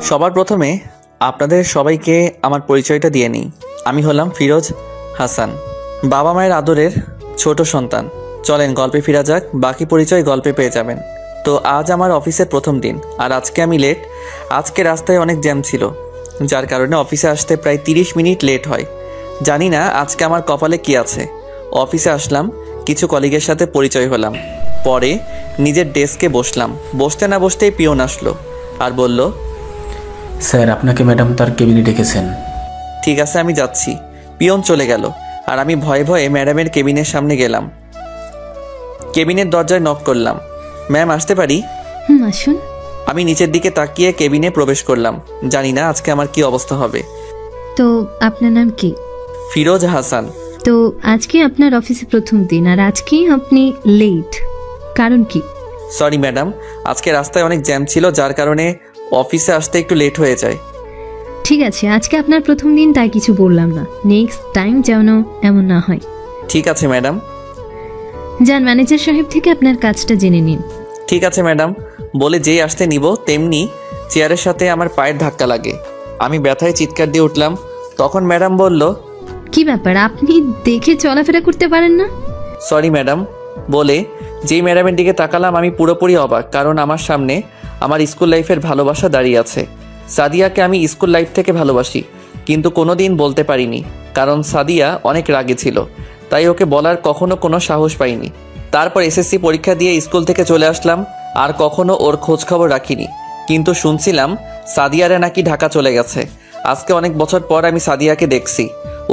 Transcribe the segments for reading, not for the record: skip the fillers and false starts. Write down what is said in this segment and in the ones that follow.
সবার প্রথমে আপনাদের সবাইকে আমার পরিচয়টা দিয়ে নিই। আমি হলাম ফিরোজ হাসান, বাবা মায়ের আদরের ছোট সন্তান। চলেন গল্পে ফিরা যাক, বাকি পরিচয় গল্পে পেয়ে যাবেন। তো আজ আমার অফিসের প্রথম দিন, আর আজকে আমি লেট। আজকে রাস্তায় অনেক জ্যাম ছিল, যার কারণে অফিসে আসতে প্রায় 30 মিনিট লেট হয়। জানি না আজকে আমার কপালে কি আছে। অফিসে আসলাম, কিছু কলিগের সাথে পরিচয় হলাম, পরে নিজের ডেস্কে বসলাম। বসতে না বসতেই পিয়ন আসলো আর বলল, স্যার আপনাকে ম্যাডাম তার কেবিনে ডেকেছেন। ঠিক আছে আমি যাচ্ছি। পিয়ন চলে গেল আর আমি ভয়ে ভয়ে ম্যাডামের কেবিনের সামনে গেলাম। কেবিনের দরজায় নক করলাম। ম্যাম আসতে পারি? আসুন। আমি নিচের দিকে তাকিয়ে কেবিনে প্রবেশ করলাম। জানি না আজকে আমার কি অবস্থা হবে। তো আপনার নাম কি? ফিরোজ হাসান। তো আজকে আপনার অফিসে প্রথম দিন, আর আজকে আপনি লেট, কারণ কি? সরি ম্যাডাম, আজকে রাস্তায় অনেক জ্যাম ছিল, যার কারণে অফিসে আসতে একটু লেট হয়ে যায়। ঠিক আছে, আজকে আপনার প্রথম দিন, তাই কিছু বললাম না। নেক্সট টাইম যেন এমন না হয়। ঠিক আছে ম্যাডাম। যান ম্যানেজার সাহেব থেকে আপনার কাজটা জেনে নিন। ঠিক আছে ম্যাডাম। বলে যেই আসতে নিব তেমনি চেয়ারের সাথে আমার পায়ের ধাক্কা লাগে। আমি ব্যথায় চিৎকার দিয়ে উঠলাম। তখন ম্যাডাম বলল, কি ব্যাপার, আপনি দেখে চলাফেরা করতে পারেন না? Sorry madam. বলে যেই ম্যাডামের দিকে তাকালাম আমি পুরোপুরি অবাক, কারণ আমার সামনে আমার স্কুল লাইফের ভালোবাসা দাঁড়িয়ে আছে। সাদিয়াকে আমি স্কুল লাইফ থেকে ভালোবাসি, কিন্তু কোনো দিন বলতে পারিনি, কারণ সাদিয়া অনেক রাগে ছিল, তাই ওকে বলার কখনো কোনো সাহস পাইনি। তারপর এসএসসি পরীক্ষা দিয়ে স্কুল থেকে চলে আসলাম, আর কখনো ওর খোঁজ খবর রাখিনি। কিন্তু শুনছিলাম সাদিয়ারে নাকি ঢাকা চলে গেছে। আজকে অনেক বছর পর আমি সাদিয়াকে দেখছি।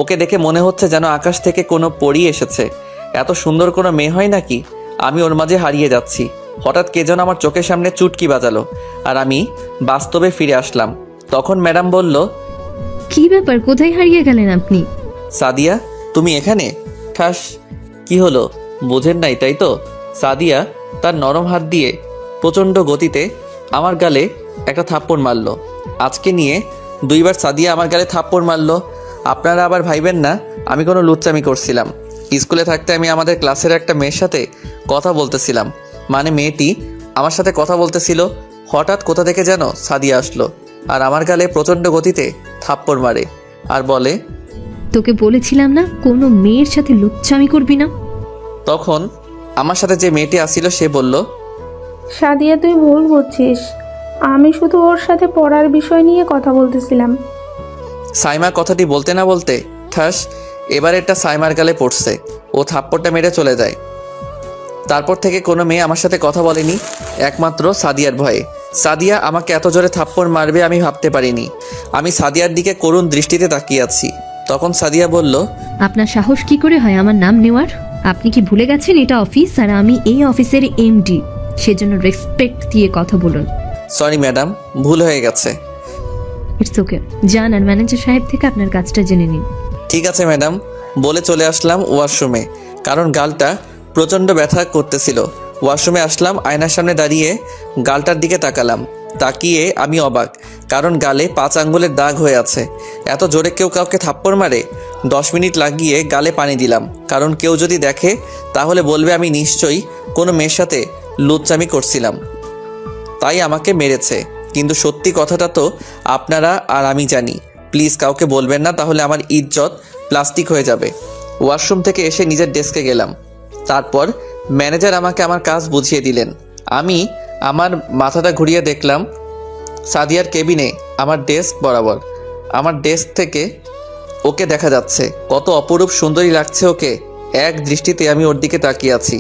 ওকে দেখে মনে হচ্ছে যেন আকাশ থেকে কোনো পরী এসেছে। এত সুন্দর কোনো মেয়ে হয় নাকি? আমি ওর মাঝে হারিয়ে যাচ্ছি। হঠাৎ কে যেন আমার চোখের সামনে চুটকি বাজালো, আর আমি বাস্তবে ফিরে আসলাম। তখন ম্যাডাম বলল, কি ব্যাপার, কোথায় হারিয়ে গেলেন আপনি? সাদিয়া তুমি এখানে? ঠাস। কি হলো, বোঝেন নাই তাই তো? সাদিয়া তার নরম হাত দিয়ে প্রচণ্ড গতিতে আমার গালে একটা থাপ্পড় মারলো। আজকে নিয়ে 2বার সাদিয়া আমার গালে থাপ্পড় মারলো। আপনারা আবার ভাইবেন না আমি কোনো লুচ্চামি করছিলাম। স্কুলে থাকতে আমি আমাদের ক্লাসের একটা মেয়ের সাথে কথা বলতেছিলাম, মানে মেয়েটি আমার সাথে কথা বলতেছিল। হঠাৎ কোথা থেকে যেন সাদিয়া আসলো আর আমার গালে প্রচণ্ড গতিতে থাপ্পড় মারে আর বলে, তোকে বলেছিলাম না কোনো মেয়ের সাথে লুচ্চামি করবি না। তখন আমার সাথে যে মেয়েটি আসছিল সে বলল, সাদিয়া তুই ভুল বুঝছিস, আমি শুধু ওর সাথে পড়ার বিষয় নিয়ে কথা বলতেছিলাম। সাইমা কথাটি বলতে না বলতে ঠাস এবার এটা সাইমার গালে পড়ছে। ও থাপ্পড়টা মেরে চলে যায়। তারপর থেকে কোনো মেয়ে আমার সাথে কথা বলেনি, একমাত্র সাদিয়ার ভয়ে। সাদিয়া আমাকে এত জোরে থাপ্পড় মারবে আমি ভাবতে পারিনি। আমি সাদিয়ার দিকে করুণ দৃষ্টিতে তাকিয়ে আছি। তখন সাদিয়া বলল, আপনার সাহস কি করে হয় আমার নাম নেওয়ার? আপনি কি ভুলে গেছেন এটা অফিস, আর আমি এই অফিসের এমডি, সেজন্য রেসপেক্ট দিয়ে কথা বলুন। সরি ম্যাডাম, ভুল হয়ে গেছে। ইটস ওকে, যান আর ম্যানেজার সাহেব থেকে আপনার কাজটা জেনে নিন। ঠিক আছে ম্যাডাম। বলে চলে আসলাম ওয়াশরুমে, কারণ গালটা প্রচণ্ড ব্যথা করতেছিল। ওয়াশরুমে আসলাম, আয়নার সামনে দাঁড়িয়ে গালটার দিকে তাকালাম। তাকিয়ে আমি অবাক, কারণ গালে 5 আঙ্গুলের দাগ হয়ে আছে। এত জোরে কেউ কাউকে থাপ্পড় মারে? 10 মিনিট লাগিয়ে গালে পানি দিলাম, কারণ কেউ যদি দেখে তাহলে বলবে আমি নিশ্চয়ই কোনো মেয়ের সাথে লুচ্চামি করছিলাম, তাই আমাকে মেরেছে। কিন্তু সত্যি কথাটা তো আপনারা আর আমি জানি। প্লিজ কাউকে বলবেন না, তাহলে আমার ইজ্জত প্লাস্টিক হয়ে যাবে। ওয়াশরুম থেকে এসে নিজের ডেস্কে গেলাম। তারপর ম্যানেজার আমাকে আমার কাজ বুঝিয়ে দিলেন। আমি আমার মাথাটা ঘুরিয়ে দেখলাম সাদিয়ার কেবিনে আমার ডেস্ক বরাবর। আমার ডেস্ক থেকে ওকে দেখা যাচ্ছে। কত অপরূপ সুন্দরী লাগছে ওকে। এক দৃষ্টিতে আমি ওর দিকে তাকিয়ে আছি।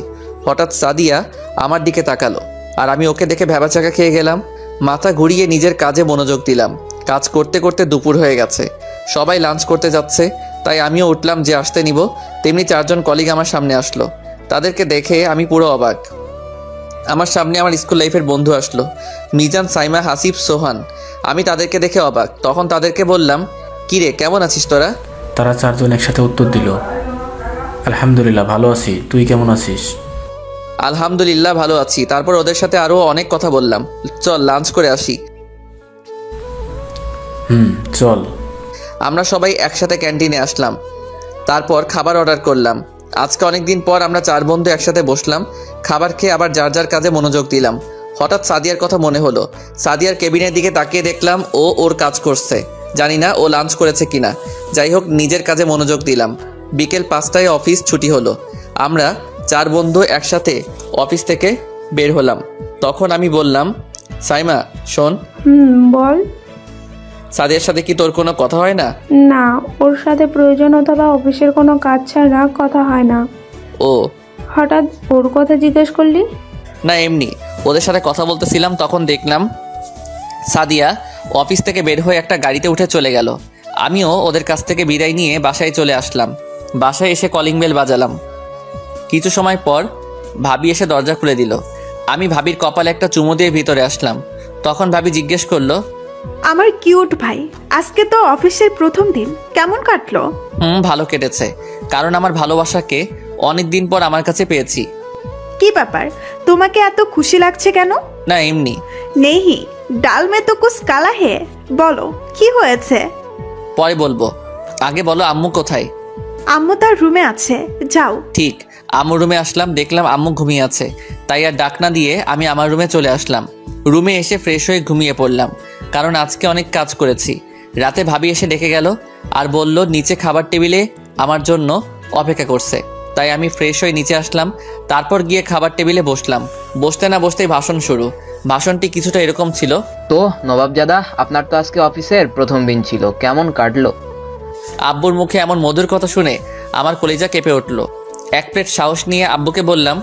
হঠাৎ সাদিয়া আমার দিকে তাকালো, আর আমি ওকে দেখে ভ্যাবাচাকা খেয়ে গেলাম। মাথা ঘুরিয়ে নিজের কাজে মনোযোগ দিলাম। কাজ করতে করতে দুপুর হয়ে গেছে, সবাই লাঞ্চ করতে যাচ্ছে, তাই আমিও উঠলাম যে আসতে নিব। তেমনি 4 জন কলিগ আমার সামনে আসলো। তাদেরকে দেখে আমি পুরো অবাক। আমার সামনে আমার স্কুল লাইফের বন্ধু আসলো, মিজান, সাইমা, হাসিব, সোহান। আমি তাদেরকে দেখে অবাক। তখন তাদেরকে বললাম, কিরে কেমন আছিস তোরা? তারা 4 জন একসাথে উত্তর দিল, আলহামদুলিল্লাহ ভালো আছি, তুই কেমন আছিস? আলহামদুলিল্লাহ ভালো আছি। তারপর ওদের সাথে আরও অনেক কথা বললাম। চল লাঞ্চ করে আসি। চল। আমরা সবাই একসাথে ক্যান্টিনে আসলাম। তারপর খাবার অর্ডার করলাম। আজকে অনেক দিন পর আমরা 4 বন্ধু একসাথে বসলাম। খাবার খেয়ে আবার যার যার কাজে মনোযোগ দিলাম। হঠাৎ সাদিয়ার কথা মনে হলো। সাদিয়ার কেবিনের দিকে তাকিয়ে দেখলাম ও ওর কাজ করছে। জানি না ও লাঞ্চ করেছে কিনা। যাই হোক, নিজের কাজে মনোযোগ দিলাম। বিকেল 5টায় অফিস ছুটি হলো। আমরা 4 বন্ধু একসাথে অফিস থেকে বের হলাম। তখন আমি বললাম, সাইমা শোন, বল। সাদিয়ার সাথে কি তোর কোনো কথা হয় না? না, ওর সাথে প্রয়োজন অথবা অফিসের কোনো কাজ ছাড়া কথা হয় না। ও হঠাৎ ওর কথা জিজ্ঞেস করলি? না, এমনি ওদের সাথে কথা বলতেছিলাম, তখন দেখলাম সাদিয়া অফিস থেকে বের হয়ে একটা গাড়িতে উঠে চলে গেল। আমিও ওদের কাছ থেকে বিদায় নিয়ে বাসায় চলে আসলাম। বাসায় এসে কলিং বেল বাজালাম। কিছু সময় পর ভাবি এসে দরজা খুলে দিল। আমি ভাবির কপালে একটা চুমু দিয়ে ভিতরে আসলাম। তখন ভাবি জিজ্ঞেস করলো, আমার কিউট ভাই, আজকে তো অফিসের প্রথম দিন, কেমন কাটলো? ভালো কেটেছে, কারণ আমার ভালোবাসাকে অনেক দিন পর আমার কাছে পেয়েছি। কি ব্যাপার, তোমাকে এত খুশি লাগছে কেন? না, এমনি। নেহি, ডাল মে তো কুছ কালা হে, বলো কি হয়েছে? পরে বলবো, আগে বলো আম্মু কোথায়? আম্মু তার রুমে আছে, যাও। ঠিক, আম্মুর রুমে আসলাম, দেখলাম আম্মু ঘুমিয়ে আছে। তাই আর ডাক না দিয়ে আমি আমার রুমে চলে আসলাম। রুমে এসে ফ্রেশ হয়ে ঘুমিয়ে পড়লাম, কারণ আজকে অনেক কাজ করেছি। রাতে ভাবি এসে ডেকে গেল আর বলল নিচে খাবার টেবিলে আমার জন্য অপেক্ষা করছে। তাই আমি ফ্রেশ হয়ে নিচে আসলাম। তারপর গিয়ে খাবার টেবিলে বসলাম। বসতে না বসতেই ভাষণ শুরু। ভাষণটি কিছুটা এরকম ছিল, তো নবাবজাদা, আপনার তো আজকে অফিসের প্রথম দিন ছিল, কেমন কাটলো? আব্বুর মুখে এমন মধুর কথা শুনে আমার কলিজা কেঁপে উঠল। এক প্লেট সাহস নিয়ে আব্বুকে বললাম,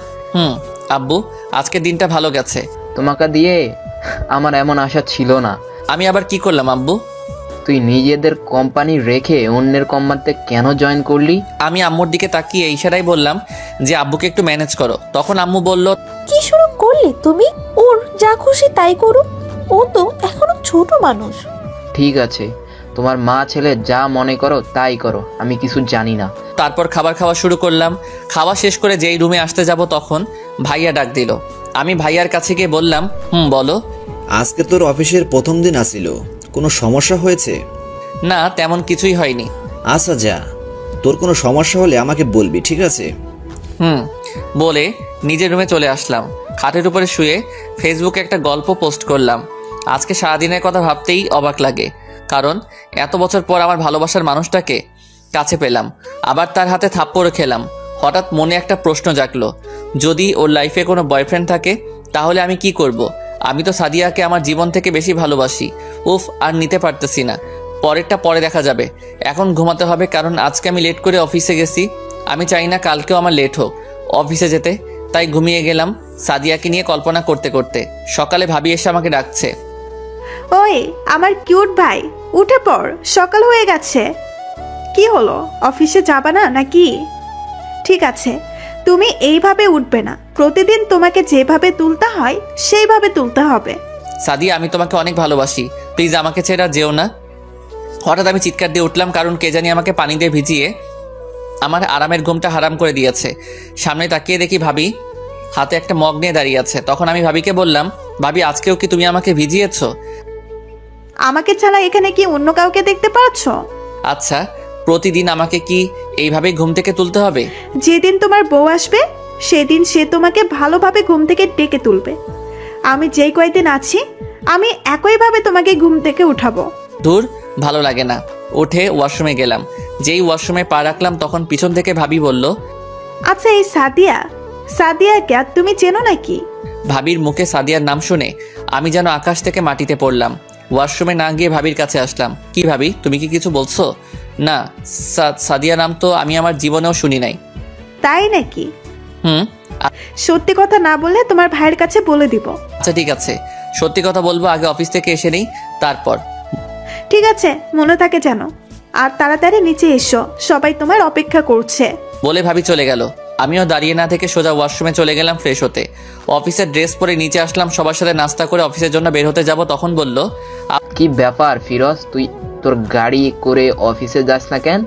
আব্বু, আজকের দিনটা ভালো গেছে। তোমাকে দিয়ে আমার এমন আশা ছিল না। আমি আবার কি করলাম আব্বু? তুই নিজেদের কোম্পানি রেখে অন্যের কোম্পানিতে কেন জয়েন করলি? আমি আম্মুর দিকে তাকিয়ে ইশারাই বললাম যে আব্বুকে একটু ম্যানেজ করো। তখন আম্মু বলল, কি শুরু করলে তুমি? ওর যা খুশি তাই করুক, ও তো এখনো ছোট মানুষ। ঠিক আছে, তোমার মা ছেলে যা মনে করো তাই করো, আমি কিছু জানি না। তারপর খাবার খাওয়া শুরু করলাম। খাওয়া শেষ করে যেই রুমে আসতে যাব তখন ভাইয়া ডাক দিল। আমি ভাইয়ার কাছে গিয়ে বললাম, বলো। আজকে তোর অফিসের প্রথম দিন আসিল, কোনো সমস্যা হয়েছে? না, তেমন কিছুই হয়নি। আচ্ছা যা, তোর কোনো সমস্যা হলে আমাকে বলবি, ঠিক আছে? বলে নিজের রুমে চলে আসলাম। খাটের উপরে শুয়ে ফেসবুকে একটা গল্প পোস্ট করলাম। আজকে সারাদিনের কথা ভাবতেই অবাক লাগে, কারণ এত বছর পর আমার ভালোবাসার মানুষটাকে কাছে পেলাম, আবার তার হাতে থাপ্পড়ও খেলাম। হঠাৎ মনে একটা প্রশ্ন জাগলো, যদি ওর লাইফে কোনো বয়ফ্রেন্ড থাকে তাহলে আমি কি করব? আমি তো সাদিয়াকে আমার জীবন থেকে বেশি ভালোবাসি। উফ, আর নিতে পারতেছি না। পরেরটা পরে দেখা যাবে। এখন ঘুমাতে হবে, কারণ আজকে আমি লেট করে অফিসে গেছি। আমি চাই না কালকেও আমার লেট হোক অফিসে যেতে। তাই ঘুমিয়ে গেলাম সাদিয়াকে নিয়ে কল্পনা করতে করতে। সকালে ভাবি এসে আমাকে ডাকছে, ওই আমার কিউট ভাই, উঠে পড়, সকাল হয়ে গেছে। কি হলো, অফিসে যাবা না নাকি? ঠিক আছে, তুমি এইভাবে উঠবে না, প্রতিদিন তোমাকে যেভাবে তুলতে হয় সেইভাবে তুলতে হবে। সাদিয়া, আমি তোমাকে অনেক ভালোবাসি, প্লিজ আমাকে ছেড়ে যেও না। হঠাৎ আমি চিৎকার দিয়ে উঠলাম, কারণ কে জানি আমাকে পানি দিয়ে ভিজিয়ে আমার আরামের ঘুমটা হারাম করে দিয়েছে। সামনে তাকিয়ে দেখি ভাবি হাতে একটা মগ নিয়ে দাঁড়িয়ে আছে। তখন আমি ভাবিকে বললাম, ভাবি, আজকেও কি তুমি আমাকে ভিজিয়েছো? আমাকে ছাড়া এখানে কি অন্য কাউকে দেখতে পাচ্ছ? আচ্ছা, প্রতিদিন আমাকে কি এইভাবে ঘুম থেকে তুলতে হবে? যেদিন তোমার বউ আসবে সেদিন সে তোমাকে ভালোভাবে ঘুম থেকে ডেকে তুলবে। আমি যেই কয়দিন আছি আমি একইভাবে তোমাকে ঘুম থেকে উঠাবো। দূর, ভালো লাগে না। উঠে ওয়াশরুমে গেলাম। যেই ওয়াশরুমে পা রাখলাম তখন পিছন থেকে ভাবি বলল, আচ্ছা, এই সাদিয়া কে তুমি চেনো নাকি? ভাবির মুখে সাদিয়ার নাম শুনে আমি যেন আকাশ থেকে মাটিতে পড়লাম। ওয়াশরুমে না গিয়ে ভাবির কাছে আসলাম। কি ভাবি, তুমি কি কিছু বলছো? না, সাদিয়া নাম তো আমি আমার জীবনেও শুনি নাই। তাই নাকি? সত্যি কথা না বললে তোমার ভাইয়ের কাছে বলে দিব। আচ্ছা ঠিক আছে, সত্যি কথা বলবো, আগে অফিস থেকে এসে নেই তারপর। ঠিক আছে, মনে থাকে যেন। আর তাড়াতাড়ি নিচে এসো, সবাই তোমার অপেক্ষা করছে। বলে ভাবি চলে গেল। আমিও দাঁড়িয়ে না থেকে সোজা ওয়াশরুমে চলে গেলাম ফ্রেশ হতে। অফিসের ড্রেস পরে নিচে আসলাম, সবার সাথে নাস্তা করে অফিসের জন্য বের হতে যাব। তখন বলল, কি ব্যাপার ফিরোজ, তুই তোর গাড়ি করে অফিসে যাস না কেন?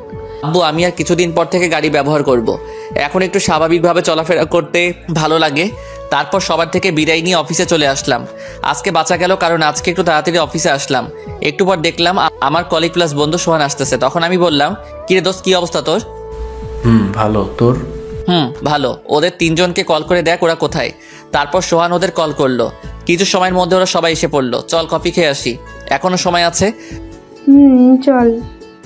আব্বু, আমি আর কিছুদিন পর থেকে গাড়ি ব্যবহার করব। এখন একটু স্বাভাবিকভাবে চলাফেরা করতে ভালো লাগে। তারপর সবার থেকে বিদায় নিয়ে অফিসে চলে আসলাম। আজকে বাঁচা গেল, কারণ আজকে একটু তাড়াতাড়ি অফিসে আসলাম। একটু পর দেখলাম আমার কলিগ প্লাস বন্ধু সোহান আসতেছে। তখন আমি বললাম, কিরে দোস্ত, কি অবস্থা তোর? ভালো, তোর? ভালো। ওদের 3 জনকে কল করে দেখ ওরা কোথায়। তারপর সোহান ওদের কল করলো। কিছু সময়ের মধ্যে ওরা সবাই এসে পড়লো। চল কফি খেয়ে আসি, এখনো সময় আছে। চল।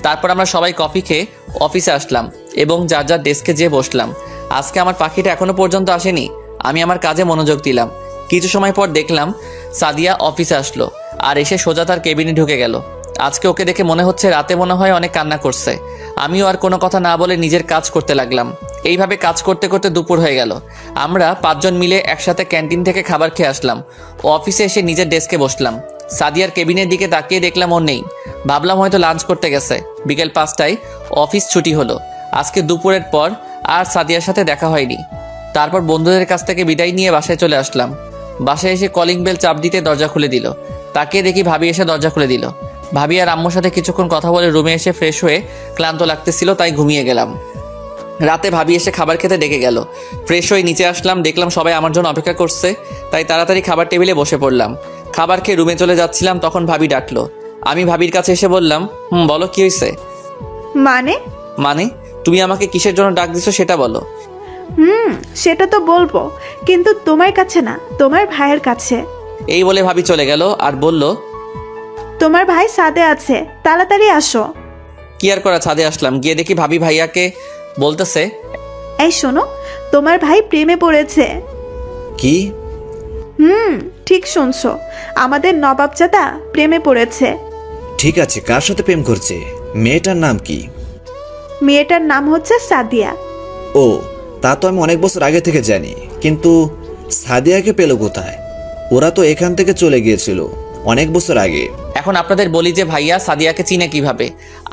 তারপর আমরা সবাই কফি খেয়ে অফিসে আসলাম এবং যার যার ডেস্কে যেয়ে বসলাম। আজকে আমার পাখিটা এখনো পর্যন্ত আসেনি। আমি আমার কাজে মনোযোগ দিলাম। কিছু সময় পর দেখলাম সাদিয়া অফিসে আসলো আর এসে সোজা তার কেবিনে ঢুকে গেল। আজকে ওকে দেখে মনে হচ্ছে রাতে মনে হয় অনেক কান্না করছে। আমিও আর কোনো কথা না বলে নিজের কাজ করতে লাগলাম। এইভাবে কাজ করতে করতে দুপুর হয়ে গেল। আমরা 5 জন মিলে একসাথে ক্যান্টিন থেকে খাবার খেয়ে আসলাম। ও অফিসে এসে নিজের ডেস্কে বসলাম। সাদিয়ার কেবিনের দিকে তাকিয়ে দেখলাম ও নেই। ভাবলাম হয়তো লাঞ্চ করতে গেছে। বিকেল 5টায় অফিস ছুটি হলো। আজকে দুপুরের পর আর সাদিয়ার সাথে দেখা হয়নি। তারপর বন্ধুদের কাছ থেকে বিদায় নিয়ে বাসায় চলে আসলাম। বাসায় এসে কলিং বেল চাপ দিতে দরজা খুলে দিল। তাকিয়ে দেখি ভাবি এসে দরজা খুলে দিল। ভাবি আর আম্মুর সাথে কিছুক্ষণ কথা বলে রুমে এসে ফ্রেশ হয়ে ক্লান্ত লাগতেছিল, তাই ঘুমিয়ে গেলাম। রাতে ভাবি এসে খাবার খেতে ডেকে গেল। ফ্রেশ হয়ে নিচে আসলাম, দেখলাম সবাই আমার জন্য অপেক্ষা করছে, তাই তাড়াতাড়ি খাবার টেবিলে বসে পড়লাম। খাবার খেয়ে রুমে চলে যাচ্ছিলাম, তখন ভাবি ডাকলো। আমি ভাবির কাছে এসে বললাম, বলো কি হয়েছে? মানে তুমি আমাকে কিসের জন্য ডাক দিছো সেটা বলো। সেটা তো বলবো, কিন্তু তোমার কাছে না, তোমার ভাইয়ের কাছে। এই বলে ভাবি চলে গেল আর বলল, তোমার ভাই ছাদে আছে, তাড়াতাড়ি আসো। কি আর করা, ছাদে আসলাম। গিয়ে দেখি ভাবি ভাইয়াকে বলতেছে, এই শোনো, তোমার ভাই প্রেমে পড়েছে। কি? ঠিক শুনছো, আমাদের নবাবজাদা প্রেমে পড়েছে। ঠিক আছে, কার সাথে প্রেম করছে? মেয়েটার নাম কি? মেয়েটার নাম হচ্ছে সাদিয়া। ও, তা তো আমি অনেক বছর আগে থেকে জানি, কিন্তু সাদিয়াকে পেল কোথায়? ওরা তো এখান থেকে চলে গিয়েছিল অনেক বছর আগে। এখন আপনাদের বলি যে ভাইয়া সাদিয়াকে চিনে কিভাবে।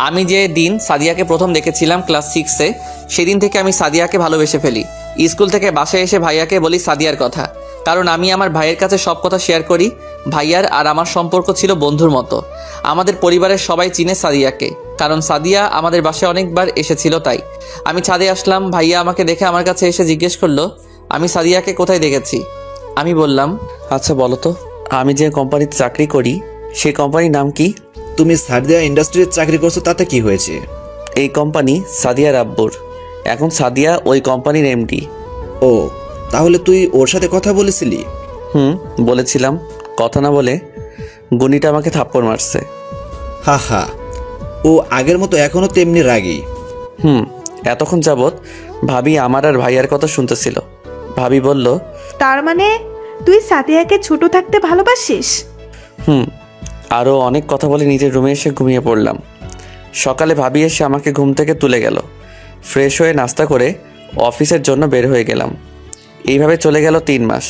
আমি যে দিন সাদিয়াকে প্রথম দেখেছিলাম ক্লাস 6-এ, সেদিন থেকে আমি সাদিয়াকে ভালোবেসে ফেলি। স্কুল থেকে বাসায় এসে ভাইয়াকে বলি সাদিয়ার কথা, কারণ আমি আমার ভাইয়ের কাছে সব কথা শেয়ার করি। ভাইয়ার আর আমার সম্পর্ক ছিল বন্ধুর মতো। আমাদের পরিবারের সবাই চিনে সাদিয়াকে, কারণ সাদিয়া আমাদের বাসায় অনেকবার এসেছিল। তাই আমি ছাদে আসলাম। ভাইয়া আমাকে দেখে আমার কাছে এসে জিজ্ঞেস করলো আমি সাদিয়াকে কোথায় দেখেছি। আমি বললাম, আচ্ছা বলো তো, আমি যে কোম্পানিতে চাকরি করি সেই কোম্পানির নাম কি? তুমি সাদিয়া ইন্ডাস্ট্রিতে চাকরি করছো, তাতে কি হয়েছে? এই কোম্পানি সাদিয়ার আব্বুর। এখন সাদিয়া ওই কোম্পানির এমডি। ও, তাহলে তুই ওর সাথে কথা বলেছিলি? বলেছিলাম। কথা না বলে গুনিটা আমাকে থাপ্পড় মারছে। হা হা, ও আগের মতো এখনো তেমনি রাগী। এতক্ষণ যাবৎ ভাবি আমার আর ভাইয়ার কথা শুনতেছিল। ভাবি বলল, তার মানে তুই সাদিয়াকে ছোট থাকতে ভালোবাসিস? আরও অনেক কথা বলে নিজের রুমে এসে ঘুমিয়ে পড়লাম। সকালে ভাবি এসে আমাকে ঘুম থেকে তুলে গেল। ফ্রেশ হয়ে নাস্তা করে অফিসের জন্য বের হয়ে গেলাম। এইভাবে চলে গেল 3 মাস।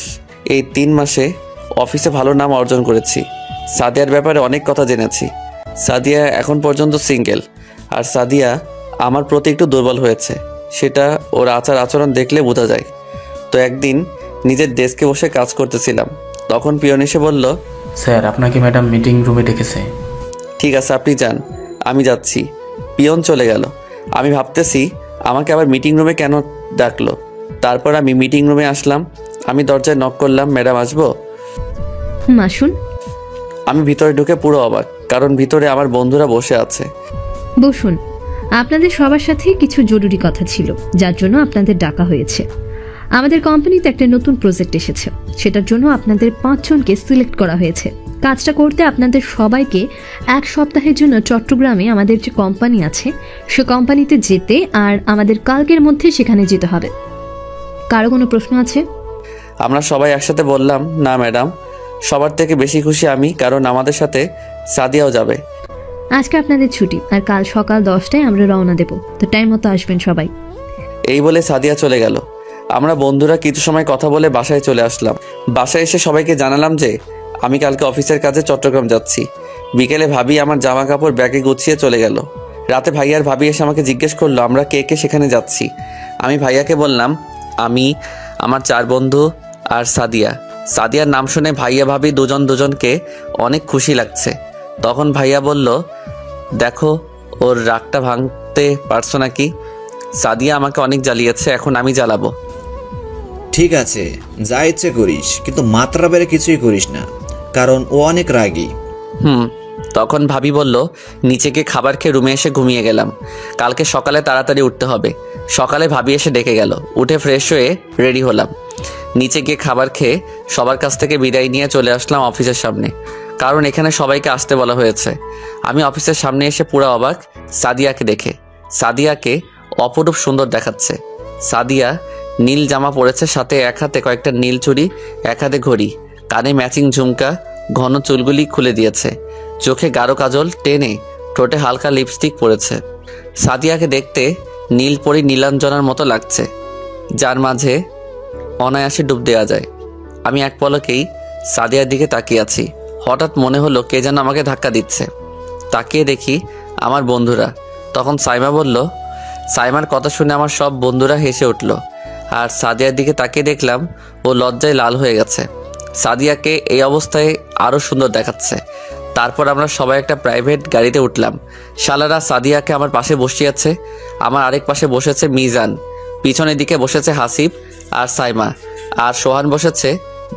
এই 3 মাসে অফিসে ভালো নাম অর্জন করেছি। সাদিয়ার ব্যাপারে অনেক কথা জেনেছি। সাদিয়া এখন পর্যন্ত সিঙ্গেল, আর সাদিয়া আমার প্রতি একটু দুর্বল হয়েছে, সেটা ওর আচার আচরণ দেখলে বোঝা যায়। তো একদিন নিজের ডেস্কে বসে কাজ করতেছিলাম, তখন পিয়ন এসে বলল, স্যার আপনাকে ম্যাডাম মিটিং রুমে ডেকেছে। ঠিক আছে আপনি যান, আমি যাচ্ছি। পিয়ন চলে গেল। আমি ভাবতেছি আমাকে আবার মিটিং রুমে কেন ডাকলো। তারপর আমি মিটিং রুমে আসলাম। আমি দরজায় নক করলাম, ম্যাডাম আসবো? আসুন। আমি ভিতরে ঢুকে পুরো অবাক, কারণ ভিতরে আমার বন্ধুরা বসে আছে। বসুন। আপনাদের সবার সাথে কিছু জরুরি কথা ছিল, যার জন্য আপনাদের ডাকা হয়েছে। আমাদের কোম্পানিতে একটা নতুন প্রজেক্ট এসেছে, সেটার জন্য আপনাদের 5 জনকে সিলেক্ট করা হয়েছে। কাজটা করতে আপনাদের সবাইকে 1 সপ্তাহের জন্য চট্টগ্রামে আমাদের যে কোম্পানি আছে সে কোম্পানিতে যেতে, আর আমাদের কালকের মধ্যে সেখানে যেতে হবে। কারো কোনো প্রশ্ন আছে? আমরা সবাই একসাথে বললাম, না ম্যাডাম, সবার থেকে বেশি খুশি আমি, কারণ আমাদের সাথে সাদিয়াও যাবে। আজকে আপনাদের ছুটি, আর কাল সকাল 10টায় আমরা রওনা দেব, তো টাইম মতো আসবেন সবাই। এই বলে সাদিয়া চলে গেল। আমরা বন্ধুরা কিছু সময় কথা বলে বাসায় চলে আসলাম। বাসায় এসে সবাইকে জানালাম যে আমি কালকে অফিসের কাজে চট্টগ্রাম যাচ্ছি। বিকেলে ভাবি আমার জামা কাপড় ব্যাগে গুছিয়ে চলে গেল। রাতে ভাইয়ার ভাবি এসে আমাকে জিজ্ঞেস করলো আমরা কে কে সেখানে যাচ্ছি। আমি ভাইয়াকে বললাম আমি, আমার 4 বন্ধু আর সাদিয়া। সাদিয়ার নাম শুনে ভাইয়া ভাবি দুজনকে অনেক খুশি লাগছে। তখন ভাইয়া বলল, দেখো ওর রাগটা ভাঙতে পারছো নাকি? সাদিয়া আমাকে অনেক জ্বালিয়েছে, এখন আমি জ্বালাবো। ঠিক আছে, যা ইচ্ছে করিস, কিন্তু মাত্রা বেড়ে কিছুই করিস না, কারণ ও অনেক রাগী। তখন ভাবি বলল, নিচে গিয়ে খাবার খেয়ে রুমে এসে ঘুমিয়ে গেলাম। কালকে সকালে তাড়াতাড়ি উঠতে হবে। সকালে ভাবি এসে ডেকে গেল। উঠে ফ্রেশ হয়ে রেডি হলাম। নিচে গিয়ে খাবার খেয়ে সবার কাছ থেকে বিদায় নিয়ে চলে আসলাম অফিসের সামনে, কারণ এখানে সবাইকে আসতে বলা হয়েছে। আমি অফিসের সামনে এসে পুরো অবাক সাদিয়াকে দেখে। সাদিয়াকে অপরূপ সুন্দর দেখাচ্ছে। সাদিয়া নীল জামা পরেছে, সাথে এক হাতে কয়েকটা নীল চুড়ি, এক হাতে ঘড়ি, কানে ম্যাচিং ঝুমকা, ঘন চুলগুলি খুলে দিয়েছে, চোখে গাঢ় কাজল টেনে, ঠোঁটে হালকা লিপস্টিক পরেছে। সাদিয়াকে দেখতে নীল পরি নীলাঞ্জনার মতো লাগছে, যার মাঝে অনায়াসে ডুব দেওয়া যায়। আমি এক পলকেই সাদিয়ার দিকে তাকিয়ে আছি। হঠাৎ মনে হলো কে যেন আমাকে ধাক্কা দিচ্ছে। তাকিয়ে দেখি আমার বন্ধুরা। তখন সাইমা বলল। সাইমার কথা শুনে আমার সব বন্ধুরা হেসে উঠল। আর সাদিয়ার দিকে তাকিয়ে দেখলাম ও লজ্জায় লাল হয়ে গেছে। সাদিয়াকে এই অবস্থায় আরও সুন্দর দেখাচ্ছে। তারপর আমরা সবাই একটা প্রাইভেট গাড়িতে উঠলাম। শালারা সাদিয়াকে আমার পাশে বসিয়েছে। আমার আরেক পাশে বসেছে মিজান, পিছনের দিকে বসেছে হাসিব আর সাইমা, আর সোহান বসেছে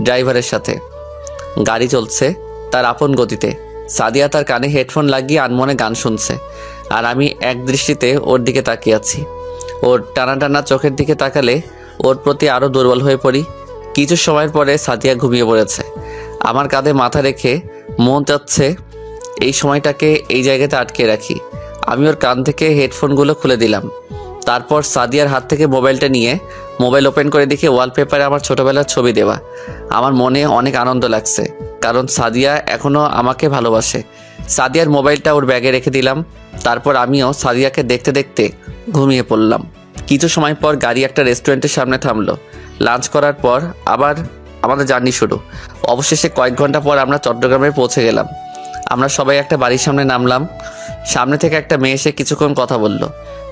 ড্রাইভারের সাথে। গাড়ি চলছে তার আপন গতিতে। সাদিয়া তার কানে হেডফোন লাগিয়ে আনমনে গান শুনছে, আর আমি এক দৃষ্টিতে ওর দিকে তাকিয়ে আছি। ওর টানা টানা চোখের দিকে তাকালে ওর প্রতি আরও দুর্বল হয়ে পড়ি। কিছু সময়ের পরে সাদিয়া ঘুমিয়ে পড়েছে। আমার কাঁধে মাথা রেখে মন চাচ্ছে এই সময়টাকে এই জায়গাতে আটকে রাখি। আমি ওর কান থেকে হেডফোনগুলো খুলে দিলাম। তারপর সাদিয়ার হাত থেকে মোবাইলটা নিয়ে মোবাইল ওপেন করে দেখে ওয়ালপেপারে আমার ছোটোবেলার ছবি দেওয়া। আমার মনে অনেক আনন্দ লাগছে, কারণ সাদিয়া এখনও আমাকে ভালোবাসে। সাদিয়ার মোবাইলটা ওর ব্যাগে রেখে দিলাম। তারপর আমিও সাদিয়াকে দেখতে দেখতে ঘুমিয়ে পড়লাম। কিছু সময় পর গাড়ি একটা রেস্টুরেন্টের সামনে থামলো। লাঞ্চ করার পর আবার আমাদের জার্নি শুরু। অবশেষে কয়েক ঘন্টা পর আমরা চট্টগ্রামে পৌঁছে গেলাম। আমরা সবাই একটা বাড়ির সামনে নামলাম। সামনে থেকে একটা মেয়ে এসে কিছুক্ষণ কথা বলল।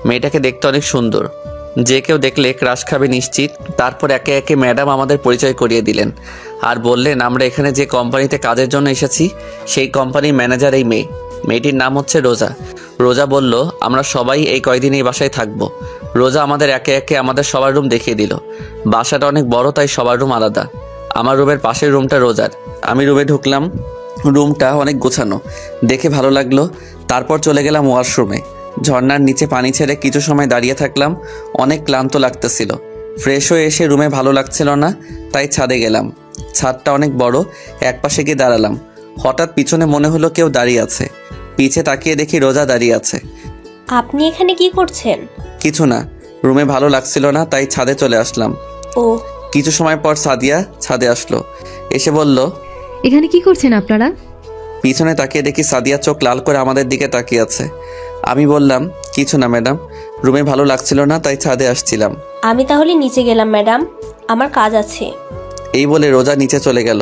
মেয়েটাকে দেখতে অনেক সুন্দর, যে কেউ দেখলে ক্রাশ খাবে নিশ্চিত। তারপর একে একে ম্যাডাম আমাদের পরিচয় করিয়ে দিলেন আর বললেন আমরা এখানে যে কোম্পানিতে কাজের জন্য এসেছি সেই কোম্পানির ম্যানেজার এই মেয়ে। মেয়েটির নাম হচ্ছে রোজা। রোজা বলল আমরা সবাই এই কয়দিন এই বাসায় থাকবো। রোজা আমাদের একে একে আমাদের সবার রুম দেখিয়ে দিল। বাসাটা অনেক বড়, তাই সবার রুম আলাদা। আমার রুমের পাশের রুমটা রোজার। আমি রুমে ঢুকলাম। রুমটা অনেক গোছানো, দেখে ভালো লাগলো। তারপর চলে গেলাম ওয়াশরুমে। ঝর্ণার নিচে পানি ছেড়ে কিছু সময় দাঁড়িয়ে থাকলাম। অনেক ক্লান্ত লাগতেছিল। ফ্রেশ হয়ে এসে রুমে ভালো লাগছিল না, তাই ছাদে গেলাম। ছাদটা অনেক বড়। একপাশে গিয়ে দাঁড়ালাম। হঠাৎ পিছনে মনে হলো কেউ দাঁড়িয়ে আছে। পিছে তাকিয়ে দেখি রোজা দাঁড়িয়ে আছে। আপনি এখানে কি করছেন? কিছু না, রুমে ভালো লাগছিল না, তাই ছাদে চলে আসলাম। ও, কিছু সময় পর সাদিয়া ছাদে আসলো। এসে বলল এখানে কি করছেন আপনারা? পিছনে তাকিয়ে দেখি সাদিয়া চোখ লাল করে আমাদের দিকে তাকিয়ে আছে। আমি বললাম কিছু না ম্যাডাম, রুমে ভালো লাগছিল না, তাই ছাদে আসছিলাম। আমি তাহলে নিচে গেলাম ম্যাডাম, আমার কাজ আছে। এই বলে রোজা নিচে চলে গেল।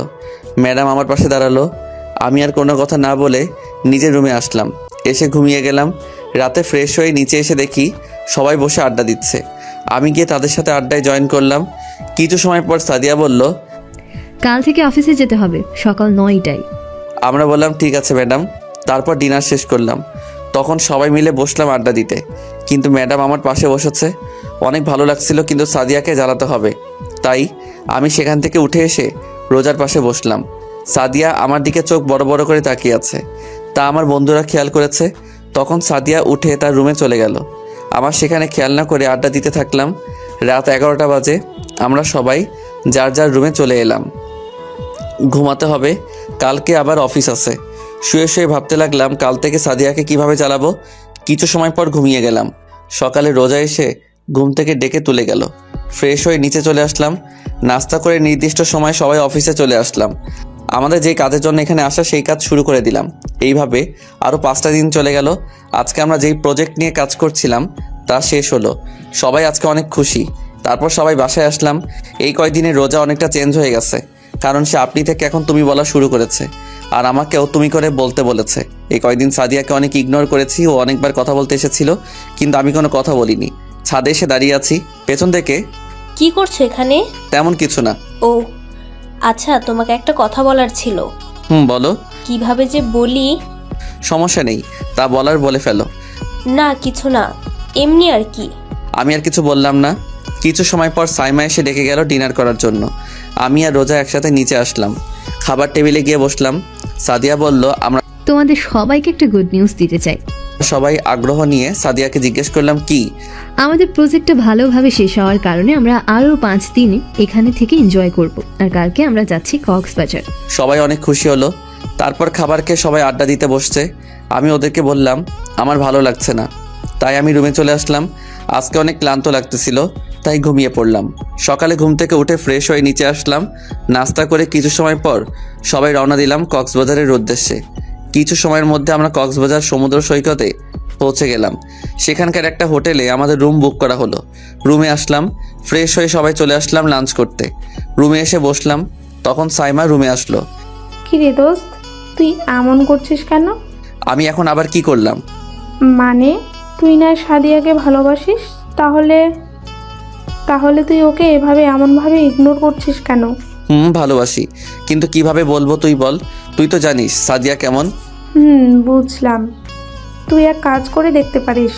ম্যাডাম আমার পাশে দাঁড়ালো। আমি আর কোনো কথা না বলে নিজের রুমে আসলাম। এসে ঘুমিয়ে গেলাম। রাতে ফ্রেশ হয়ে নিচে এসে দেখি সবাই বসে আড্ডা দিচ্ছে। আমি গিয়ে তাদের সাথে আড্ডায় জয়েন করলাম। কিছু সময় পর সাদিয়া বলল কাল থেকে অফিসে যেতে হবে সকাল 9টায়। আমরা বললাম ঠিক আছে ম্যাডাম। তারপর ডিনার শেষ করলাম। তখন সবাই মিলে বসলাম আড্ডা দিতে, কিন্তু ম্যাডাম আমার পাশে বসেছে। অনেক ভালো লাগছিল, কিন্তু সাদিয়াকে জ্বালাতে হবে, তাই আমি সেখান থেকে উঠে এসে রোজার পাশে বসলাম। সাদিয়া আমার দিকে চোখ বড় বড় করে তাকিয়ে আছে, তা আমার বন্ধুরা খেয়াল করেছে। তখন সাদিয়া উঠে তার রুমে চলে গেল। আমার সেখানে খেয়াল না করে আড্ডা দিতে থাকলাম। রাত 11টা বাজে। আমরা সবাই যার যার রুমে চলে এলাম। ঘুমাতে হবে, কালকে আবার অফিস আছে। শুয়ে শুয়ে ভাবতে লাগলাম কাল থেকে সাদিয়াকে কিভাবে চালাবো। কিছু সময় পর ঘুমিয়ে গেলাম। সকালে রোজা এসে ঘুম থেকে ডেকে তুলে গেল। ফ্রেশ হয়ে নিচে চলে আসলাম। নাস্তা করে নির্দিষ্ট সময় সবাই অফিসে চলে আসলাম। আমাদের যে কাজের জন্য এখানে আসা সেই কাজ শুরু করে দিলাম। এইভাবে আরও 5টা দিন চলে গেল। আজকে আমরা যেই প্রজেক্ট নিয়ে কাজ করছিলাম তা শেষ হলো। সবাই আজকে অনেক খুশি। তারপর সবাই বাসায় আসলাম। এই কয়দিনে রোজা অনেকটা চেঞ্জ হয়ে গেছে, কারণ সে আপনি থেকে এখন তুমি বলা শুরু করেছে, আর আমাকেও তুমি করে বলতে বলেছে। এই কয়দিন সাদিয়াকে অনেক ইগনোর করেছি। ও অনেকবার কথা বলতে এসেছিল, কিন্তু আমি কোনো কথা বলিনি। ছাদে এসে দাঁড়িয়ে আছি। পেছন থেকে কি করছো এখানে? তেমন কিছু না। ও আচ্ছা, তোমাকে একটা কথা বলার ছিল। বলো। কিভাবে যে বলি। সমস্যা নেই, তা বলার বলে ফেলো। না কিছু না, এমনি আর কি। আমি আর কিছু বললাম না। কিছু সময় পর সাইমা এসে ডেকে গেল ডিনার করার জন্য। আমি আর রোজা একসাথে নিচে আসলাম। খাবার টেবিলে গিয়ে বসলাম। সাদিয়া বলল আমরা তোমাদের সবাইকে একটা গুড নিউজ দিতে চাই। সবাই আগ্রহ নিয়ে সাদিয়াকে জিজ্ঞেস করলাম কি। আমাদের প্রজেক্টটা ভালোভাবে শেষ হওয়ার কারণে আমরা আরও 5 দিন এখানে থেকে এনজয় করব, আর কালকে আমরা যাচ্ছি কক্সবাজার। সবাই অনেক খুশি হলো। তারপর খাবার খেয়ে সবাই আড্ডা দিতে বসছে। আমি ওদেরকে বললাম আমার ভালো লাগছে না, তাই আমি রুমে চলে আসলাম। আজকে অনেক ক্লান্ত লাগতেছিল, তাই ঘুমিয়ে পড়লাম। সকালে ঘুম থেকে উঠে ফ্রেশ হয়ে নিচে আসলাম। নাস্তা করে কিছু সময় পর সবাই রওনা দিলাম কক্সবাজারের উদ্দেশ্যে। কিছু সময়ের মধ্যে আমরা কক্সবাজার সমুদ্র সৈকতে পৌঁছে গেলাম। সেখানকার একটা হোটেলে আমাদের রুম বুক করা হলো। রুমে আসলাম, ফ্রেশ হয়ে সবাই চলে আসলাম লাঞ্চ করতে। রুমে এসে বসলাম, তখন সাইমা রুমে আসলো। কি রে দোস্ত, তুই এমন করছিস কেন? আমি এখন আবার কি করলাম? মানে তুই না সাদিয়াকে ভালোবাসিস, তাহলে তাহলে তুই ওকে এভাবে এমনভাবে ইগনোর করছিস কেন? ভালোবাসি, কিন্তু কিভাবে বলবো তুই বল। তুই তো জানিস সাদিয়া কেমন। বুঝলাম। তুই এক কাজ করে দেখতে পারিস,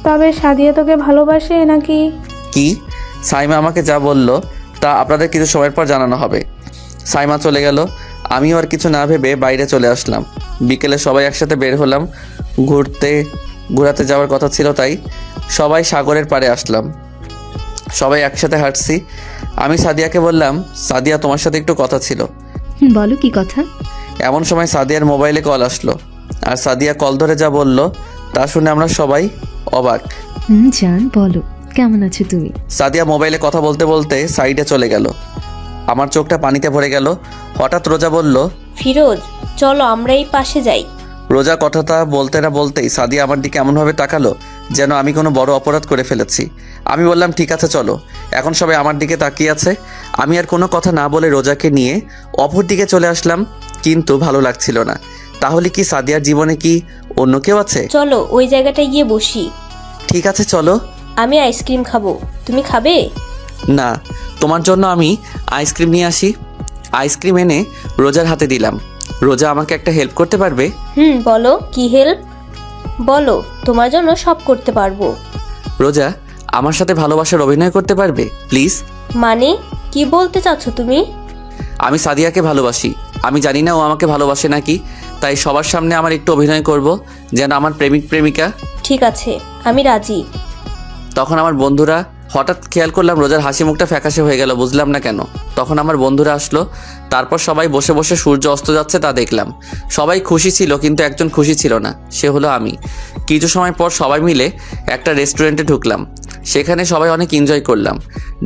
তবে সাদিয়া তোকে ভালোবাসে নাকি? কি? সাইমা আমাকে যা বললো তা আপনাদের কিছু সময়ের পর জানানো হবে। সাইমা চলে গেল। আমিও আর কিছু না ভেবে বাইরে চলে আসলাম। বিকেলে সবাই একসাথে বের হলাম। ঘোরাতে যাওয়ার কথা ছিল, তাই সবাই সাগরের পাড়ে আসলাম। সবাই একসাথে হাঁটছি। আমি সাদিয়াকে বললাম, সাদিয়া তোমার সাথে একটু কথা ছিল। বলো কি কথা? এমন সময় সাদিয়ার মোবাইলে কল আসলো, আর সাদিয়া কল ধরে যা বলল তা শুনে আমরা সবাই অবাক। জান বলো, কেমন আছো তুমি? সাদিয়া মোবাইলে কথা বলতে বলতে সাইডে চলে গেল। আমার চোখটা পানিতে ভরে গেল। হঠাৎ রোজা বলল, ফিরোজ চলো আমরা এই পাশে যাই। রোজা কথাটা বলতে না বলতেই সাদিয়া আমার দিকে এমনভাবে তাকালো যেন আমি কোনো বড় অপরাধ করে ফেলেছি। আমি বললাম ঠিক আছে চলো। এখন সবাই আমার দিকে তাকিয়ে আছে। আমি আর কোনো কথা না বলে রোজাকে নিয়ে অপর দিকে চলে আসলাম, কিন্তু ভালো লাগছিল না। তাহলে কি সাদিয়ার জীবনে কি অন্য কেউ আছে? চলো ওই জায়গাটায় গিয়ে বসি। ঠিক আছে চলো। আমি আইসক্রিম খাবো, তুমি খাবে? না, তোমার জন্য আমি আইসক্রিম নিয়ে আসি। আইসক্রিম এনে রোজার হাতে দিলাম। রোজা আমাকে একটা হেল্প করতে পারবে? বলো কি হেল্প? বলো, তোমার জন্য সব করতে পারবো। রোজা আমার সাথে ভালোবাসার অভিনয় করতে পারবে প্লিজ? মানে কি বলতে চাচ্ছ তুমি? আমি সাদিয়াকে ভালোবাসি। আমি জানি না ও আমাকে ভালোবাসে নাকি, তাই সবার সামনে আমার একটু অভিনয় করব যেন আমার প্রেমিক প্রেমিকা। ঠিক আছে, আমি রাজি। তখন আমার বন্ধুরা, হঠাৎ খেয়াল করলাম রোজার হাসি মুখটা ফ্যাকাশে হয়ে গেল, বুঝলাম না কেন। তখন আমার বন্ধুরা আসলো। তারপর সবাই বসে বসে সূর্য অস্ত যাচ্ছে তা দেখলাম। সবাই খুশি ছিল, কিন্তু একজন খুশি ছিল না, সে হলো আমি। কিছু সময় পর সবাই মিলে একটা রেস্টুরেন্টে ঢুকলাম। সেখানে সবাই অনেক এনজয় করলাম।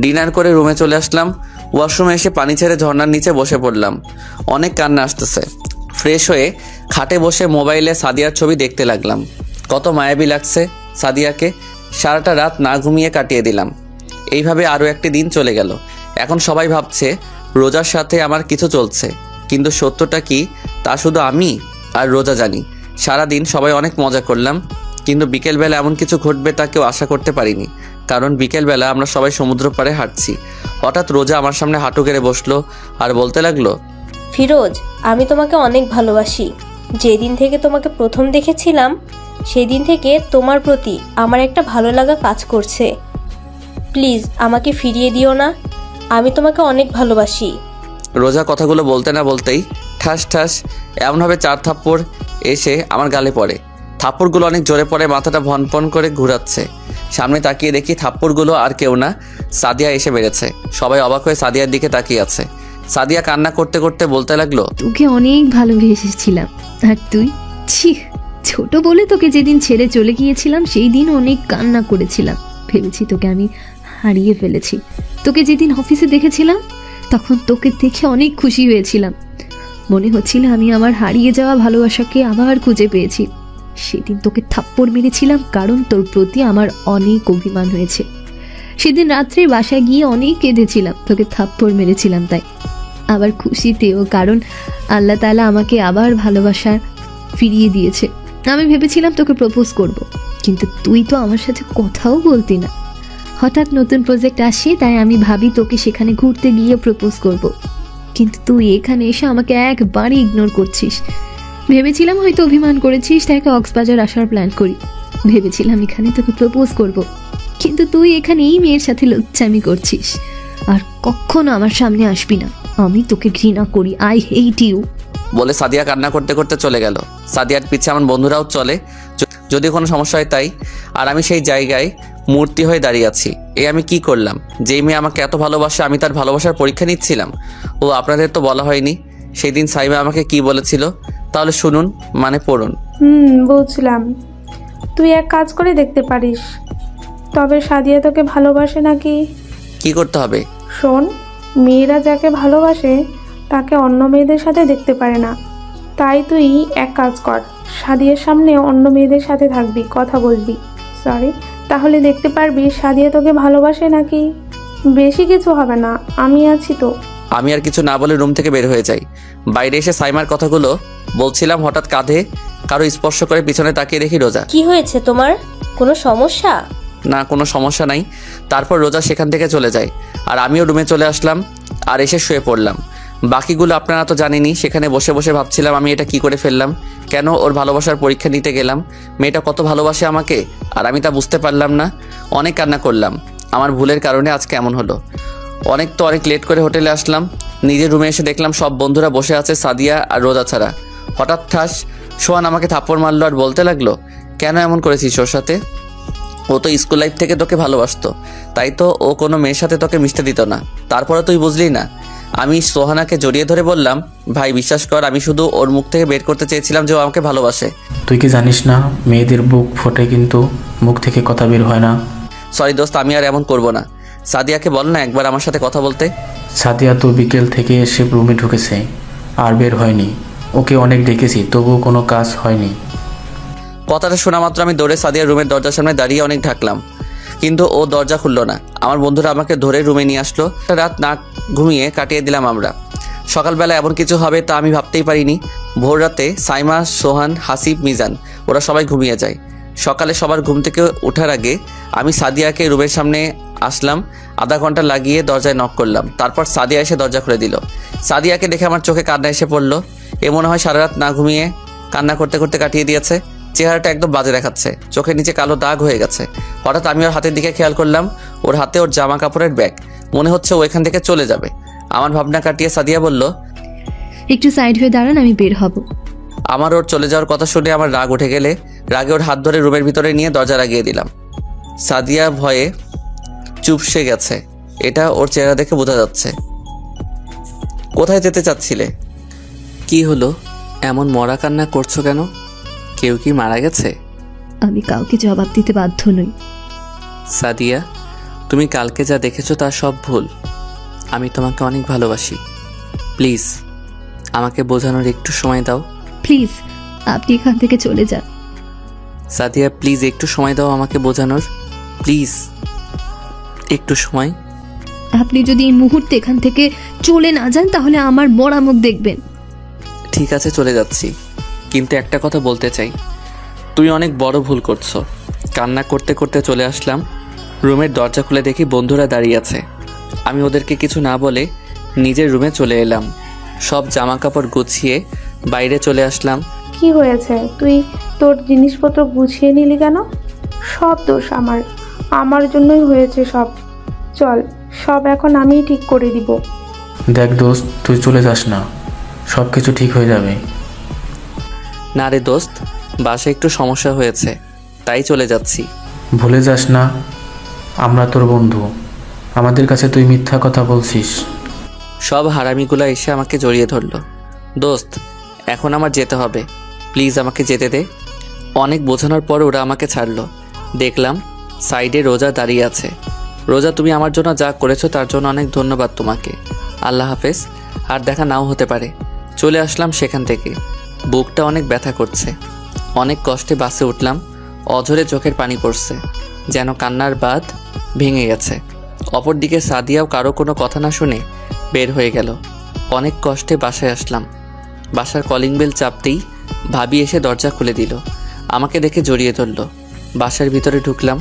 ডিনার করে রুমে চলে আসলাম। ওয়াশরুমে এসে পানি ছেড়ে ঝর্ণার নিচে বসে পড়লাম। অনেক কান্না আসতেছে। ফ্রেশ হয়ে খাটে বসে মোবাইলে সাদিয়ার ছবি দেখতে লাগলাম। কত মায়াবী লাগছে সাদিয়াকে। সারাটা রাত না ঘুমিয়ে কাটিয়ে দিলাম। এইভাবে আরও একটি দিন চলে গেল। এখন সবাই ভাবছে রোজার সাথে আমার কিছু চলছে, কিন্তু সত্যটা কি তা শুধু আমি আর রোজা জানি। সারাদিন সবাই অনেক মজা করলাম, কিন্তু বিকেলবেলা এমন কিছু ঘটবে তা কেউ আশা করতে পারিনি। কারণ বিকেলবেলা আমরা সবাই সমুদ্র পাড়ে হাঁটছি। হঠাৎ রোজা আমার সামনে হাঁটু গেড়ে বসলো আর বলতে লাগলো, ফিরোজ আমি তোমাকে অনেক ভালোবাসি। যেদিন থেকে তোমাকে প্রথম দেখেছিলাম সেদিন থেকে তোমার প্রতি আমার একটা ভালো লাগা কাজ করছে। প্লিজ আমাকে ফিরিয়ে দিও না, আমি তোমাকে অনেক ভালোবাসি। রোজা কথাগুলো বলতে না বলতেই ঠাস ঠাস এমনভাবে 4 থাপ্পড় এসে আমার গালে পড়ে। থাপ্পড়গুলো অনেক জোরে পড়ে, মাথাটা ভনপন করে ঘুরাচ্ছে। সামনে তাকিয়ে দেখি থাপ্পড়গুলো আর কেউ না, সাদিয়া এসে বেড়েছে। সবাই অবাক হয়ে সাদিয়ার দিকে তাকিয়ে আছে। সাদিয়া কান্না করতে করতে বলতে লাগলো, তোকে অনেক ভালোবেসেছিলাম, আর তুই ছি, ছোট বলে তোকে যেদিন ছেড়ে চলে গিয়েছিলাম সেই দিন অনেক কান্না করেছিলাম। ভেবেছি তোকে আমি হারিয়ে ফেলেছি। তোকে যেদিন অফিসে দেখেছিলাম তখন তোকে দেখে অনেক খুশি হয়েছিলাম। মনে হচ্ছিল আমি আমার হারিয়ে যাওয়া ভালোবাসাকে আবার খুঁজে পেয়েছি। সেদিন তোকে থাপ্পড় মেরেছিলাম কারণ তোর প্রতি আমার অনেক অভিমান হয়েছে। সেদিন রাত্রে বাসায় গিয়ে অনেক কেঁদেছিলাম, তোকে থাপ্পড় মেরেছিলাম তাই। আবার খুশিতেও, কারণ আল্লাহ তাআলা আমাকে আবার ভালোবাসা ফিরিয়ে দিয়েছে। আমি ভেবেছিলাম তোকে প্রপোজ করব, কিন্তু তুই তো আমার সাথে কথাও বলতি না। হঠাৎ নতুন প্রজেক্ট আসে, তাই আমি ভাবি তোকে সেখানে ঘুরতে গিয়ে প্রপোজ করব, কিন্তু তুই এখানে এসে আমাকে একবারই ইগনোর করছিস। ভেবেছিলাম হয়তো অভিমান করেছিস, তাই কক্সবাজার আসার প্ল্যান করি। ভেবেছিলাম এখানে তোকে প্রপোজ করব, কিন্তু তুই এখানে এই মেয়ের সাথে লজ্জামি করছিস। আর কখনো আমার সামনে আসবি না, আমি তোকে ঘৃণা করি, আই হেট ইউ বলে সাদিয়া কান্না করতে করতে চলে গেল। সাদিয়ার পিছে আমার বন্ধুরাও চলে। যদি কোনো সমস্যা হয় তাই। আর আমি সেই জায়গায় মূর্তি হয়ে দাঁড়িয়ে আছি। আমি কি করলাম? যেই মেয়ে আমাকে এত ভালোবাসে আমি তার ভালোবাসার পরীক্ষা নিচ্ছিলাম। ও আপনাদের তো বলা হয়নি সেই দিন সাইমা আমাকে কি বলেছিল, তাহলে শুনুন, মানে পড়ুন। বুঝলাম। তুই এক কাজ করে দেখতে পারিস। তবে সাদিয়া তোকে ভালোবাসে নাকি? কি করতে হবে? শোন, মেয়েরা যাকে ভালোবাসে তাকে অন্য মেয়েদের সাথে দেখতে পারে না। তাই তুই এক কাজ কর, সাদিয়ার সামনে অন্য মেয়েদের সাথে থাকবি, কথা বলবি, তাহলে দেখতে পারবি সাদিয়া তোকে ভালোবাসে নাকি। বেশি কিছু হবে না, আমি আছি তো। আমি আর কিছু না বলে রুম থেকে বের হয়ে যাই। বাইরে এসে সাইমার কথাগুলো বলছিলাম, হঠাৎ কাঁধে কারো স্পর্শ করে পিছনে তাকিয়ে দেখি রোজা। কি হয়েছে তোমার? কোনো সমস্যা? না, কোনো সমস্যা নাই। তারপর রোজা সেখান থেকে চলে যায় আর আমিও রুমে চলে আসলাম আর এসে শুয়ে পড়লাম। বাকিগুলো আপনারা তো জানেনই। সেখানে বসে বসে ভাবছিলাম আমি এটা কি করে ফেললাম, কেন ওর ভালোবাসার পরীক্ষা নিতে গেলাম। মেয়েটা কত ভালোবাসে আমাকে আর আমি তা বুঝতে পারলাম না। অনেক কান্না করলাম, আমার ভুলের কারণে আজকে এমন হলো। অনেক লেট করে হোটেলে আসলাম। নিজের রুমে এসে দেখলাম সব বন্ধুরা বসে আছে সাদিয়া আর রোজা ছাড়া। হঠাৎ ঠাস সোহান আমাকে থাপ্পড় মারলো আর বলতে লাগলো, কেন এমন করেছিস ওর সাথে? ও তো স্কুল লাইফ থেকে তোকে ভালোবাসতো, তাই তো ও কোনো মেয়ের সাথে তোকে মিশতে দিত না। তারপরে তুই বুঝলি না। আমি সোহানাকে জড়িয়ে ধরে বললাম, ভাই বিশ্বাস কর, আমি শুধু ওর মুখ থেকে বের করতে চেয়েছিলাম যে ও আমাকে ভালোবাসে। তুই কি জানিস না মেয়েদের বুক ফোটে কিন্তু মুখ থেকে কথা বের হয় না? সরি দোস্ত, আমি আর এমন করব না। সাদিয়াকে বল না একবার আমার সাথে কথা বলতে। সাদিয়া তো বিকেল থেকে এসে রুমে ঢুকেছে আর বের হয়নি। ওকে অনেক ডেকেছি তবুও কোনো কাজ হয়নি। কথাটা শোনা মাত্র আমি দৌড়ে সাদিয়ার রুমের দরজার সামনে দাঁড়িয়ে অনেক ঢাকলাম, কিন্তু ও দরজা খুললো না। আমার বন্ধুরা আমাকে ধরে রুমে নিয়ে আসলো। রাত না ঘুমিয়ে কাটিয়ে দিলাম আমরা। সকালবেলা এমন কিছু হবে তা আমি ভাবতেই পারিনি। ভোর রাতে সাইমা, সোহান, হাসিব, মিজান ওরা সবাই ঘুমিয়ে যায়। সকালে সবার ঘুম থেকে ওঠার আগে আমি সাদিয়াকে রুমের সামনে আসলাম। আধা ঘন্টা লাগিয়ে দরজায় নক করলাম। তারপর সাদিয়া এসে দরজা খুলে দিল। সাদিয়াকে দেখে আমার চোখে কান্না এসে পড়লো। এ মনে হয় সারা রাত না ঘুমিয়ে কান্না করতে করতে কাটিয়ে দিয়েছে। চেহারাটা একদম বাজে দেখাচ্ছে, চোখের নিচে কালো দাগ হয়ে গেছে। হঠাৎ আমি ওর হাতের দিকে খেয়াল করলাম, ওর হাতে ওর জামা কাপড়ের ব্যাগ। মনে হচ্ছে ও এখান থেকে চলে যাবে। আমার ভাবনা কাটিয়ে সাদিয়া বলল, একটু সাইড হয়ে দাঁড়ান, আমি বের হব। আমার ওর চলে যাওয়ার কথা শুনে আমার রাগ উঠে গেলে রাগে ওর হাত ধরে রুমের ভিতরে নিয়ে দরজা লাগিয়ে দিলাম। সাদিয়া ভয়ে চুপসে গেছে, এটা ওর চেহারা দেখে বোঝা যাচ্ছে। কোথায় যেতে চাচ্ছিলে? কি হলো, এমন মরা কান্না করছো কেন? কেউ কি মারা গেছে? আমি কাউকে জবাব দিতে বাধ্য নই। সাদিয়া, তুমি কালকে যা দেখেছো তা সব ভুল। আমি তোমাকে অনেক ভালোবাসি। প্লিজ আমাকে বোঝানোর একটু সময় দাও। প্লিজ আপনি এখান থেকে চলে যান। সাদিয়া প্লিজ একটু সময় দাও আমাকে বোঝানোর, প্লিজ একটু সময়। আপনি যদি এই মুহূর্তে এখান থেকে চলে না যান তাহলে আমার মরা মুখ দেখবেন। ঠিক আছে চলে যাচ্ছি, কিন্তু একটা কথা বলতে চাই, তুমি অনেক বড় ভুল করছো। কান্না করতে করতে চলে আসলাম। রুমের দরজা খুলে দেখি বন্ধুরা দাঁড়িয়ে আছে। আমি ওদেরকে কিছু না বলে নিজের রুমে চলে এলাম। সব জামা কাপড় গুছিয়ে বাইরে চলে আসলাম। কি হয়েছে? তুই তোর জিনিসপত্র গুছিয়ে নিলি কেন? সব দোষ আমার জন্যই হয়েছে সব। চল, সব এখন আমিই ঠিক করে দিব। দেখ দোস্ত, তুই চলে যাস না, সব কিছু ঠিক হয়ে যাবে। না রে দোস্ত, বাসায় একটু সমস্যা হয়েছে তাই চলে যাচ্ছি। ভুলে যাস না আমরা তোর বন্ধু, আমাদের কাছে তুই মিথ্যা কথা বলছিস। সব হারামিগুলো এসে আমাকে জড়িয়ে ধরলো। দোস্ত এখন আমার যেতে হবে, প্লিজ আমাকে যেতে দে। অনেক বোঝানোর পর ওরা আমাকে ছাড়লো। দেখলাম সাইডে রোজা দাঁড়িয়ে আছে। রোজা, তুমি আমার জন্য যা করেছো তার জন্য অনেক ধন্যবাদ তোমাকে। আল্লাহ হাফেজ, আর দেখা নাও হতে পারে। চলে আসলাম সেখান থেকে। বুকটা অনেক ব্যথা করছে। অনেক কষ্টে বাসে উঠলাম। অঝরে চোখের পানি পড়ছে, যেন কান্নার বাঁধ ভেঙে গেছে। অপরদিকে সাদিয়াও কারো কোনো কথা না শুনে বের হয়ে গেল। অনেক কষ্টে বাসায় আসলাম। বাসার কলিং বেল চাপতেই ভাবি এসে দরজা খুলে দিল। আমাকে দেখে জড়িয়ে ধরল। বাসার ভিতরে ঢুকলাম।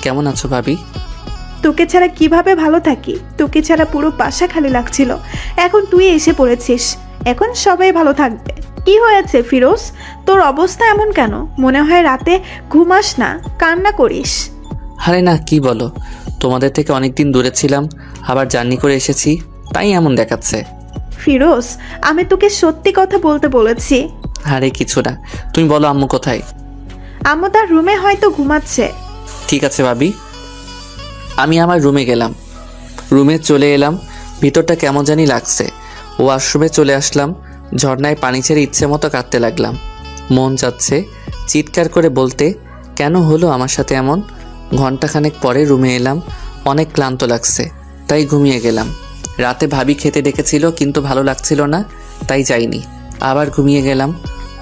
কেমন আছো ভাবি? তোকে ছাড়া কিভাবে ভালো থাকি? তোকে ছাড়া পুরো বাসা খালি লাগছিল, এখন তুই এসে পড়েছিস, এখন সবাই ভালো থাকবে। কি হয়েছে ফিরোজ, তোর অবস্থা এমন কেন? মনে হয় রাতে ঘুমাস না, কান্না করিস। আরে না, কি বলো, তোমাদের থেকে অনেকদিন দূরে ছিলাম, আবার জার্নি করে এসেছি, তাই এমন দেখাচ্ছে। ফিরোজ, আমি তোকে সত্যি কথা বলতে বলেছি। আরে কিছু না, তুমি বলো আম্মু কোথায়? আম্মু তার রুমে হয়তো ঘুমাচ্ছে। ঠিক আছে ভাবি। আমি আমার রুমে গেলাম। রুমে চলে এলাম। ভিতরটা কেমন জানি লাগছে। ওয়াশরুমে চলে আসলাম। ঝর্ণায় পানি ছেড়ে ইচ্ছে মতো কাঁদতে লাগলাম। মন যাচ্ছে চিৎকার করে বলতে, কেন হলো আমার সাথে এমন। ঘন্টাখানেক পরে রুমে এলাম। অনেক ক্লান্ত লাগছে, তাই ঘুমিয়ে গেলাম। রাতে ভাবি খেতে ডেকেছিল, কিন্তু ভালো লাগছিল না, তাই যাইনি। আবার ঘুমিয়ে গেলাম।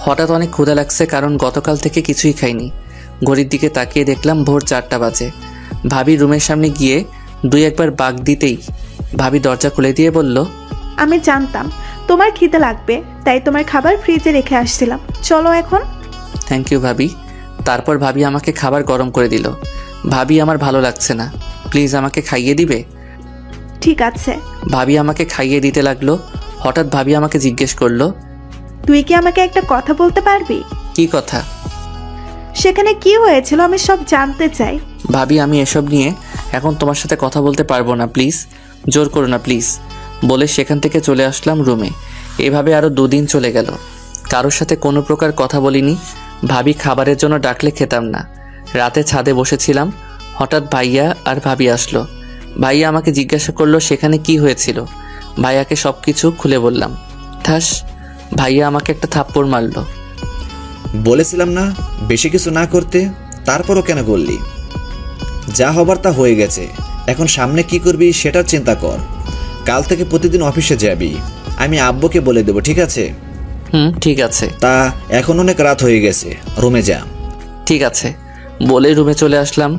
হঠাৎ অনেক ক্ষুধা লাগছে, কারণ গতকাল থেকে কিছুই খাইনি। ঘড়ির দিকে তাকিয়ে দেখলাম ভোর 4টা বাজে। ভাবি রুমের সামনে গিয়ে 2-1 বার বাগ দিতেই ভাবি দরজা খুলে দিয়ে বলল, আমি জানতাম তোমার খিদে লাগবে, তাই তোমার খাবার ফ্রিজে রেখে আসছিলাম, চলো এখন। থ্যাংক ইউ ভাবি। তারপর ভাবি আমাকে খাবার গরম করে দিল। ভাবি আমার ভালো লাগছে না, প্লিজ আমাকে খাইয়ে দিবে। ঠিক আছে। ভাবি আমাকে খাইয়ে দিতে লাগলো। হঠাৎ ভাবি আমাকে জিজ্ঞেস করলো, তুই কি আমাকে একটা কথা বলতে পারবি? কি কথা? সেখানে কি হয়েছিল আমি সব জানতে চাই। ভাবি আমি এসব নিয়ে এখন তোমার সাথে কথা বলতে পারবো না, প্লিজ, জোর করো না প্লিজ, বলে সেখান থেকে চলে আসলাম রুমে। এভাবে আরও 2 দিন চলে গেল। কারোর সাথে কোনো প্রকার কথা বলিনি। ভাবি খাবারের জন্য ডাকলে খেতাম না। রাতে ছাদে বসেছিলাম। হঠাৎ ভাইয়া আর ভাবি আসলো। ভাইয়া আমাকে জিজ্ঞাসা করলো সেখানে কি হয়েছিল। ভাইয়াকে সব কিছু খুলে বললাম। ঠাস, ভাইয়া আমাকে একটা থাপ্পড় মারলো। বলেছিলাম না বেশি কিছু না করতে, তারপরও কেন করলি? যা হবার তা হয়ে গেছে, এখন সামনে কি করবি সেটার চিন্তা কর। কাল থেকে প্রতিদিন অফিসে যাবি, আমি আব্বুকে বলে দেবো, ঠিক আছে? ঠিক আছে। তা এখন অনেক রাত হয়ে গেছে, রুমে যা। ঠিক আছে বলে রুমে চলে আসলাম।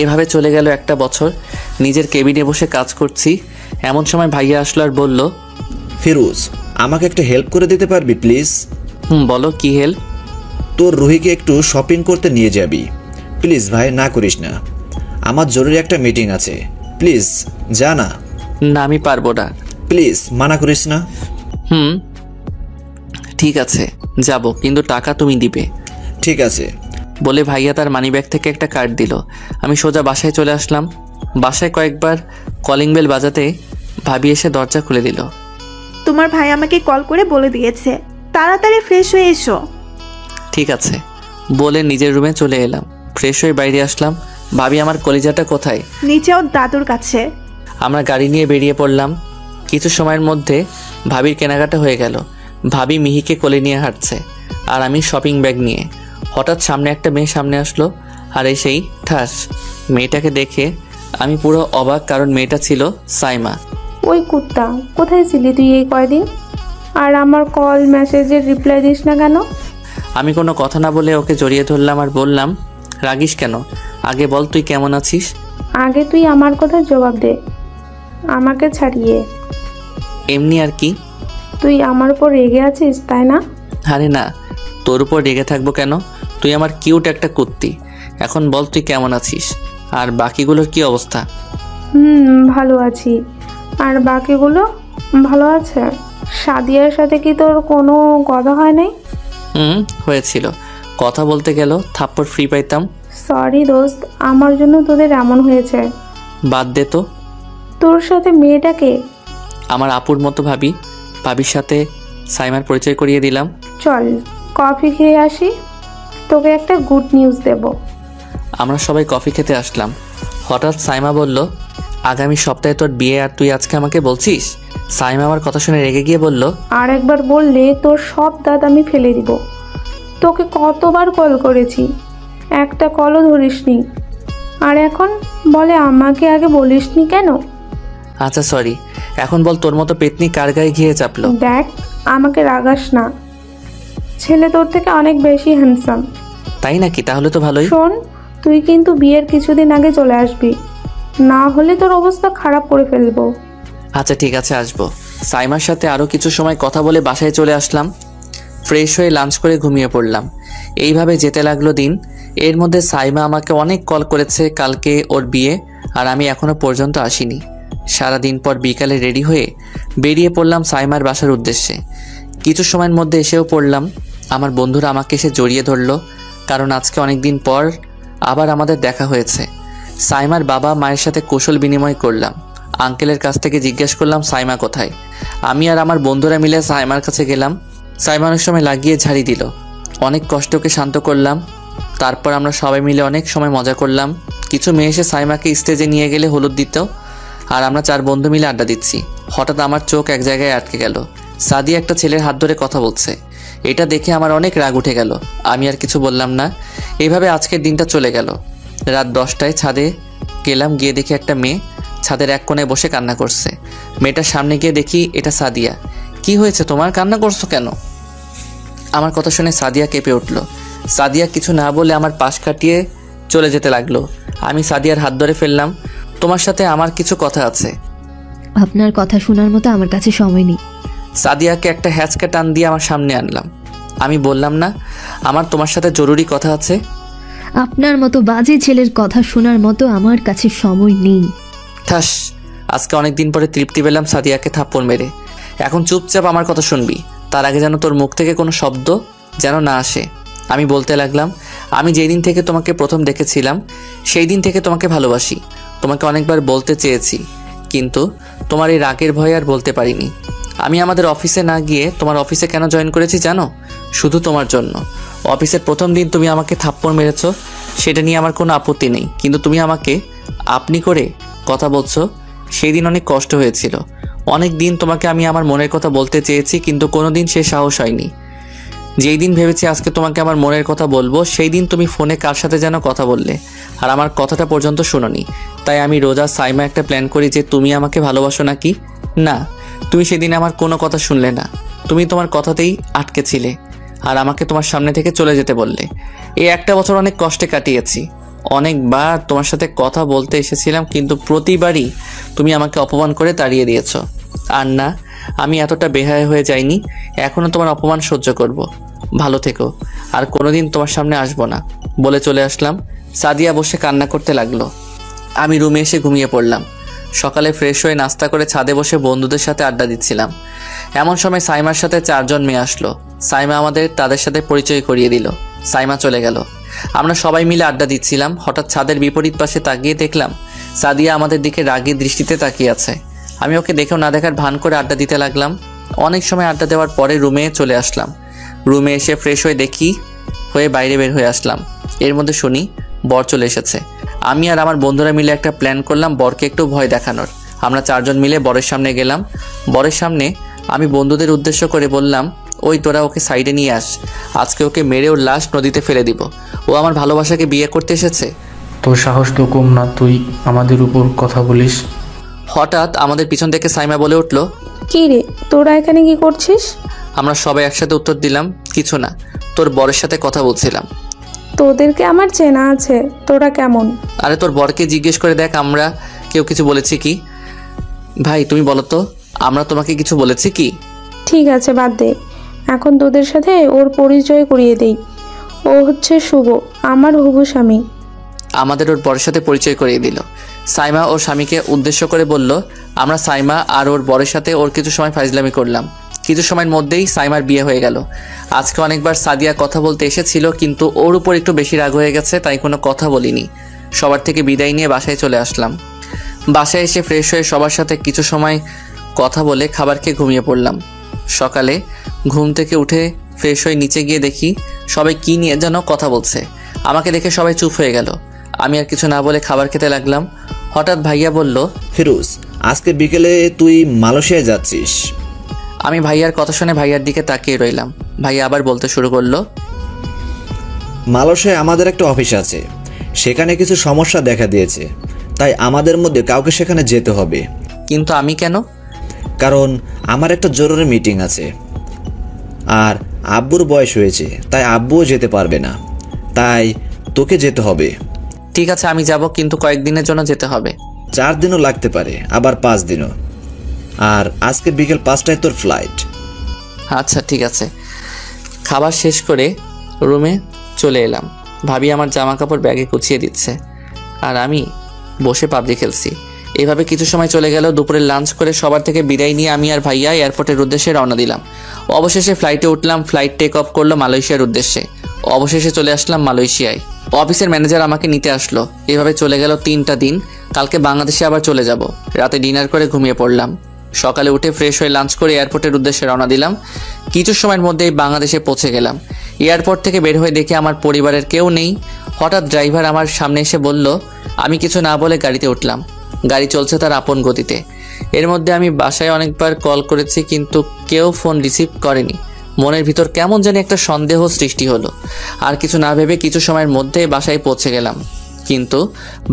এভাবে চলে গেল 1টা বছর। নিজের কেবিনে বসে কাজ করছি। এমন সময় ভাইয়া আসলো আর বলল, ফিরোজ, আমাকে একটা হেল্প করে দিতে পারবি প্লিজ? বলো কি হেল্প? তোর রুহিকে একটু শপিং করতে নিয়ে যাবি প্লিজ। ভাই না করিস না, আমার জরুরি একটা মিটিং আছে, প্লিজ যা না। না আমি পারবো না। প্লিজ মানা করিস না। ঠিক আছে যাব, কিন্তু টাকা তুমি দিবে। ঠিক আছে বলে ভাইয়া তার মানিব্যাগ থেকে একটা কার্ড দিল। আমি সোজা বাসায় চলে আসলাম। বাসায় কয়েকবার কলিং বেল বাজাতে ভাবি এসে দরজা খুলে দিল। তোমার ভাই আমাকে কল করে বলে দিয়েছে তাড়াতাড়ি ফ্রেশ হয়ে এসো। ঠিক আছে বলে নিজের রুমে চলে এলাম। ফ্রেশ হয়ে বাইরে আসলাম। ভাবি আমার কলিজাটা কোথায়? নিচে ওর দাদুর কাছে। আমরা গাড়ি নিয়ে বেরিয়ে পড়লাম। কিছু সময়ের মধ্যে ভাবির কেনাকাটা হয়ে গেল। ভাবি মিহিকে কোলে নিয়ে হাঁটছে, আর আমি শপিং ব্যাগ নিয়ে। হঠাৎ সামনে একটা মেয়ে সামনে আসলো, আর এসেই ঠাস। মেয়েটাকে দেখে আমি পুরো অবাক, কারণ মেয়েটা ছিল সাইমা। ওই কুত্তা, কোথায় ছিলি তুই এই কয়দিন? আর আমার কল মেসেজের রিপ্লাই দিস না কেন? আমি কোনো কথা না বলে ওকে জড়িয়ে ধরলাম আর বললাম, রাগিস কেন? আগে বল তুই কেমন আছিস? আগে তুই আমার কথা জবাব দে, আমাকে ছাড়িয়ে। এমনি আর কি। তুই আমার উপর রেগে আছিস তাই না? আরে না, তোর উপর রেগে থাকবো কেন? তুই আমার কিউট একটা কুত্তি। এখন বল তুই কেমন আছিস, আর বাকিগুলোর কি অবস্থা? ভালো আছি। আর বাকিগুলো ভালো আছে। সাদিয়ার সাথে কি তোর কোনো কথা হয় নাই? হয়েছিল। কথা বলতে গেল থাপ্পড় ফ্রি পাইতাম। সরি দোস্ত, আমার জন্য তোদের এমন হয়েছে। বাদ দে তো। তোর সাথে মেয়েটাকে? আমার আপুর মতো ভাবি। ভাবির সাথে সাইমার পরিচয় করিয়ে দিলাম। চল কফি খেয়ে আসি, তোকে একটা গুড নিউজ দেব। আমরা সবাই কফি খেতে আসলাম। হঠাৎ সাইমা বলল, আগামী সপ্তাহে তোর বিয়ে, আর তুই আজকে আমাকে বলছিস? সাইমা আমার কথা শুনে রেগে গিয়ে বলল, আর একবার বললে তোর সব দাঁত আমি ফেলে দিব। তোকে কতবার কল করেছি, একটা কলও ধরিসনি। আর এখন বলে আমাকে আগে বলিসনি কেন? আচ্ছা সরি, এখন বল তোর মতো পেতনি কার গায়ে ঘিয়ে চাপলো? দেখ, আমাকে রাগাস না, ছেলে তোর থেকে অনেক বেশি হ্যান্ডসাম। তাই নাকি? তাহলে তো ভালোই। শোন, তুই কিন্তু বিয়ের কিছুদিন আগে চলে আসবি, না হলে তোর অবস্থা খারাপ করে ফেলবো। আচ্ছা ঠিক আছে, আসবো। সাইমার সাথে আরও কিছু সময় কথা বলে বাসায় চলে আসলাম। ফ্রেশ হয়ে লাঞ্চ করে ঘুমিয়ে পড়লাম। এইভাবে যেতে লাগলো দিন। এর মধ্যে সাইমা আমাকে অনেক কল করেছে কালকে ওর বিয়ে, আর আমি এখনো পর্যন্ত আসিনি। সারাদিন পর বিকালে রেডি হয়ে বেরিয়ে পড়লাম সাইমার বাসার উদ্দেশ্যে। কিছু সময়ের মধ্যে এসেও পড়লাম। আমার বন্ধুরা আমাকে এসে জড়িয়ে ধরলো, কারণ আজকে অনেক দিন পর আবার আমাদের দেখা হয়েছে। সাইমার বাবা মায়ের সাথে কৌশল বিনিময় করলাম। আঙ্কেলের কাছ থেকে জিজ্ঞেস করলাম সাইমা কোথায়। আমি আর আমার বন্ধুরা মিলে সাইমার কাছে গেলাম। সাইমা অনেক সময় লাগিয়ে ঝাড়ি দিল। অনেক কষ্ট ওকে শান্ত করলাম। তারপর আমরা সবাই মিলে অনেক সময় মজা করলাম। কিছু মেয়ে এসে সাইমাকে স্টেজে নিয়ে গেলে হলুদ দিত, আর আমরা 4 বন্ধু মিলে আড্ডা দিচ্ছি। হঠাৎ আমার চোখ এক জায়গায় আটকে গেল। সাদিয়া একটা ছেলের হাত ধরে কথা বলছে। এটা দেখে আমার অনেক রাগ উঠে গেল। আমি আর কিছু বললাম না। এইভাবে আজকের দিনটা চলে গেল। রাত 10টায় ছাদে গেলাম, গিয়ে দেখি একটা মেয়ে ছাদের এক কোণে বসে কান্না করছে। মেয়েটার সামনে গিয়ে দেখি এটা সাদিয়া। কি হয়েছে তোমার, কান্না করছো কেন? আমার কথা শুনে সাদিয়া কেঁপে উঠল। সাদিয়া কিছু না বলে আমার পাশ কাটিয়ে চলে যেতে লাগলো। আমি সাদিয়ার হাত ধরে ফেললাম। তোমার সাথে আমার কিছু কথা আছে। আপনার কথা শোনার মতো আমার কাছে সময় নেই। সাদিয়াকে একটা হ্যাচকা টান দিয়ে আমার সামনে আনলাম। আমি বললাম না আমার তোমার সাথে জরুরি কথা আছে? আপনার মতো বাজে ছেলের কথা শোনার মতো আমার কাছে সময় নেই। ঠাস, আজকে অনেকদিন পরে তৃপ্তি পেলাম সাদিয়াকে থাপ্পড় মেরে। এখন চুপচাপ আমার কথা শুনবি, তার আগে যেন তোর মুখ থেকে কোনো শব্দ যেন না আসে। আমি বলতে লাগলাম, আমি যেই দিন থেকে তোমাকে প্রথম দেখেছিলাম সেই দিন থেকে তোমাকে ভালোবাসি। তোমাকে অনেকবার বলতে চেয়েছি, কিন্তু তোমার এই রাগের ভয়ে আর বলতে পারিনি। আমি আমাদের অফিসে না গিয়ে তোমার অফিসে কেন জয়েন করেছি জানো? শুধু তোমার জন্য। অফিসের প্রথম দিন তুমি আমাকে থাপ্পড় মেরেছো, সেটা নিয়ে আমার কোনো আপত্তি নেই, কিন্তু তুমি আমাকে আপনি করে কথা বলছো, সেই দিন অনেক কষ্ট হয়েছিল। অনেক দিন তোমাকে আমি আমার মনের কথা বলতে চেয়েছি, কিন্তু কোনো দিন সে সাহস হয়নি। যেই দিন ভেবেছি আজকে তোমাকে আমার মনের কথা বলবো, সেই দিন তুমি ফোনে কার সাথে যেন কথা বললে, আর আমার কথাটা পর্যন্ত শোনোনি। তাই আমি রোজা সাইমা একটা প্ল্যান করি যে তুমি আমাকে ভালোবাসো নাকি। না, তুমি সেদিন আমার কোনো কথা শুনলে না। তুমি তোমার কথাতেই আটকে ছিলে, আর আমাকে তোমার সামনে থেকে চলে যেতে বললে। এই একটা বছর অনেক কষ্টে কাটিয়েছি। অনেকবার তোমার সাথে কথা বলতে এসেছিলাম, কিন্তু প্রতিবারই তুমি আমাকে অপমান করে তাড়িয়ে দিয়েছো। আর না, আমি এতটা বেহায়া হয়ে যাইনি। এখনও তোমার অপমান সহ্য করব। ভালো থেকো, আর কোনোদিন তোমার সামনে আসবো না বলে চলে আসলাম। সাদিয়া বসে কান্না করতে লাগলো। আমি রুমে এসে ঘুমিয়ে পড়লাম। সকালে ফ্রেশ হয়ে নাস্তা করে ছাদে বসে বন্ধুদের সাথে আড্ডা দিচ্ছিলাম। এমন সময় সাইমার সাথে 4 জন মেয়ে আসলো। সাইমা আমাদের তাদের সাথে পরিচয় করিয়ে দিল। সাইমা চলে গেল। আমরা সবাই মিলে আড্ডা দিচ্ছিলাম। হঠাৎ ছাদের বিপরীত পাশে তাকিয়ে দেখলাম সাদিয়া আমাদের দিকে রাগী দৃষ্টিতে তাকিয়ে আছে। আমি ওকে দেখেও না দেখার ভান করে আড্ডা দিতে লাগলাম। অনেক সময় আড্ডা দেওয়ার পরে রুমে চলে আসলাম। রুমে এসে ফ্রেশ হয়ে বাইরে বের হয়ে আসলাম। এর মধ্যে শুনি বর চলে এসেছে। আমি আর আমার বন্ধুরা মিলে একটা প্ল্যান করলাম বরকে একটু ভয় দেখানোর। আমরা 4 জন মিলে বরের সামনে গেলাম। বরের সামনে আমি বন্ধুদের উদ্দেশ্য করে বললাম, ওই তোরা ওকে সাইডে নিয়ে আস, আজকে ওকে মেরে ওর লাশ নদীতে ফেলে দিব। ও আমার ভালোবাসাকে বিয়ে করতে এসেছে। তোর সাহস তো কম না, তুই আমাদের উপর কথা বলিস। হঠাৎ আমাদের পিছন থেকে সাইমা বলে উঠল, কি রে, তোরা এখানে কি করছিস? আমরা সবাই একসাথে উত্তর দিলাম, কিছু না, তোর বরের সাথে কথা বলছিলাম। তোদেরকে আমার চেনা আছে, তোরা কেমন? আরে তোর বরকে জিজ্ঞেস করে দেখ আমরা কেউ কিছু বলেছি কি। ভাই তুমি বলো তো, আমরা তোমাকে কিছু বলেছি কি? ঠিক আছে, বাদ দে। এখন তোদের সাথে ওর পরিচয় করিয়ে দেই। ও হচ্ছে শুভ, আমার হবু স্বামী। আমাদের ওর বরের সাথে পরিচয় করিয়ে দিল। সাইমা ওর স্বামীকে উদ্দেশ্য করে বলল, আমরা সাইমা আর ওর বরের সাথে ওর কিছু সময় ফাইজলামি করলাম। কিছু সময়ের মধ্যেই সাইমার বিয়ে হয়ে গেল। আজকে অনেকবার সাদিয়া কথা বলতে এসেছিল, কিন্তু ওর উপর একটু বেশি রাগ হয়ে গেছে, তাই কোনো কথা বলিনি। সবার থেকে বিদায় নিয়ে বাসায় চলে আসলাম। বাসায় এসে ফ্রেশ হয়ে সবার সাথে কিছু সময় কথা বলে খাবার খেয়ে ঘুমিয়ে পড়লাম। সকালে ঘুম থেকে উঠে ফ্রেশ হয়ে নিচে গিয়ে দেখি সবাই কি নিয়ে যেন কথা বলছে। আমাকে দেখে সবাই চুপ হয়ে গেল। আমি আর কিছু না বলে খাবার খেতে লাগলাম। হঠাৎ ভাইয়া বলল, ফিরোজ, আজকে বিকেলে তুই মালয়েশিয়ায় যাচ্ছিস। আমি ভাইয়ার কথা শুনে ভাইয়ার দিকে তাকিয়ে রইলাম। ভাইয়া আবার বলতে শুরু করলো, মালয়েশিয়ায় আমাদের একটা অফিস আছে, সেখানে কিছু সমস্যা দেখা দিয়েছে, তাই আমাদের মধ্যে কাউকে সেখানে যেতে হবে। কিন্তু আমি কেন? কারণ আমার একটা জরুরি মিটিং আছে, আর আব্বুর বয়স হয়েছে, তাই আব্বুও যেতে পারবে না, তাই তোকে যেতে হবে। ঠিক আছে আমি যাব, কিন্তু কয়েকদিনের জন্য যেতে হবে। 4 দিনও লাগতে পারে, আবার 5 দিনও। আর আজকে বিকেল 5টায় তোর ফ্লাইট। আচ্ছা ঠিক আছে। খাবার শেষ করে রুমে চলে এলাম। ভাবি আমার জামা কাপড় ব্যাগে গুছিয়ে দিচ্ছে, আর আমি বসে পাবজি খেলছি। এভাবে কিছু সময় চলে গেল। দুপুরে লাঞ্চ করে সবার থেকে বিদায় নিয়ে আমি আর ভাইয়া এয়ারপোর্টের উদ্দেশ্যে রওনা দিলাম। অবশেষে ফ্লাইটে উঠলাম। ফ্লাইট টেক অফ করলো মালয়েশিয়ার উদ্দেশ্যে। অবশেষে চলে আসলাম মালয়েশিয়ায়। অফিসের ম্যানেজার আমাকে নিতে আসলো। এভাবে চলে গেল 3টা দিন। কালকে বাংলাদেশে আবার চলে যাব। রাতে ডিনার করে ঘুমিয়ে পড়লাম। সকালে উঠে ফ্রেশ হয়ে লাঞ্চ করে এয়ারপোর্টের উদ্দেশ্যে রওনা দিলাম। কিছু সময়ের মধ্যেই বাংলাদেশে পৌঁছে গেলাম। এয়ারপোর্ট থেকে বের হয়ে দেখি আমার পরিবারের কেউ নেই। হঠাৎ ড্রাইভার আমার সামনে এসে বলল, আমি কিছু না বলে গাড়িতে উঠলাম। গাড়ি চলছে তার আপন গতিতে। এর মধ্যে আমি বাসায় অনেকবার কল করেছি, কিন্তু কেউ ফোন রিসিভ করেনি। মনের ভিতর কেমন জানি একটা সন্দেহ সৃষ্টি হলো। আর কিছু না ভেবে কিছু সময়ের মধ্যে বাসায় পৌঁছে গেলাম। কিন্তু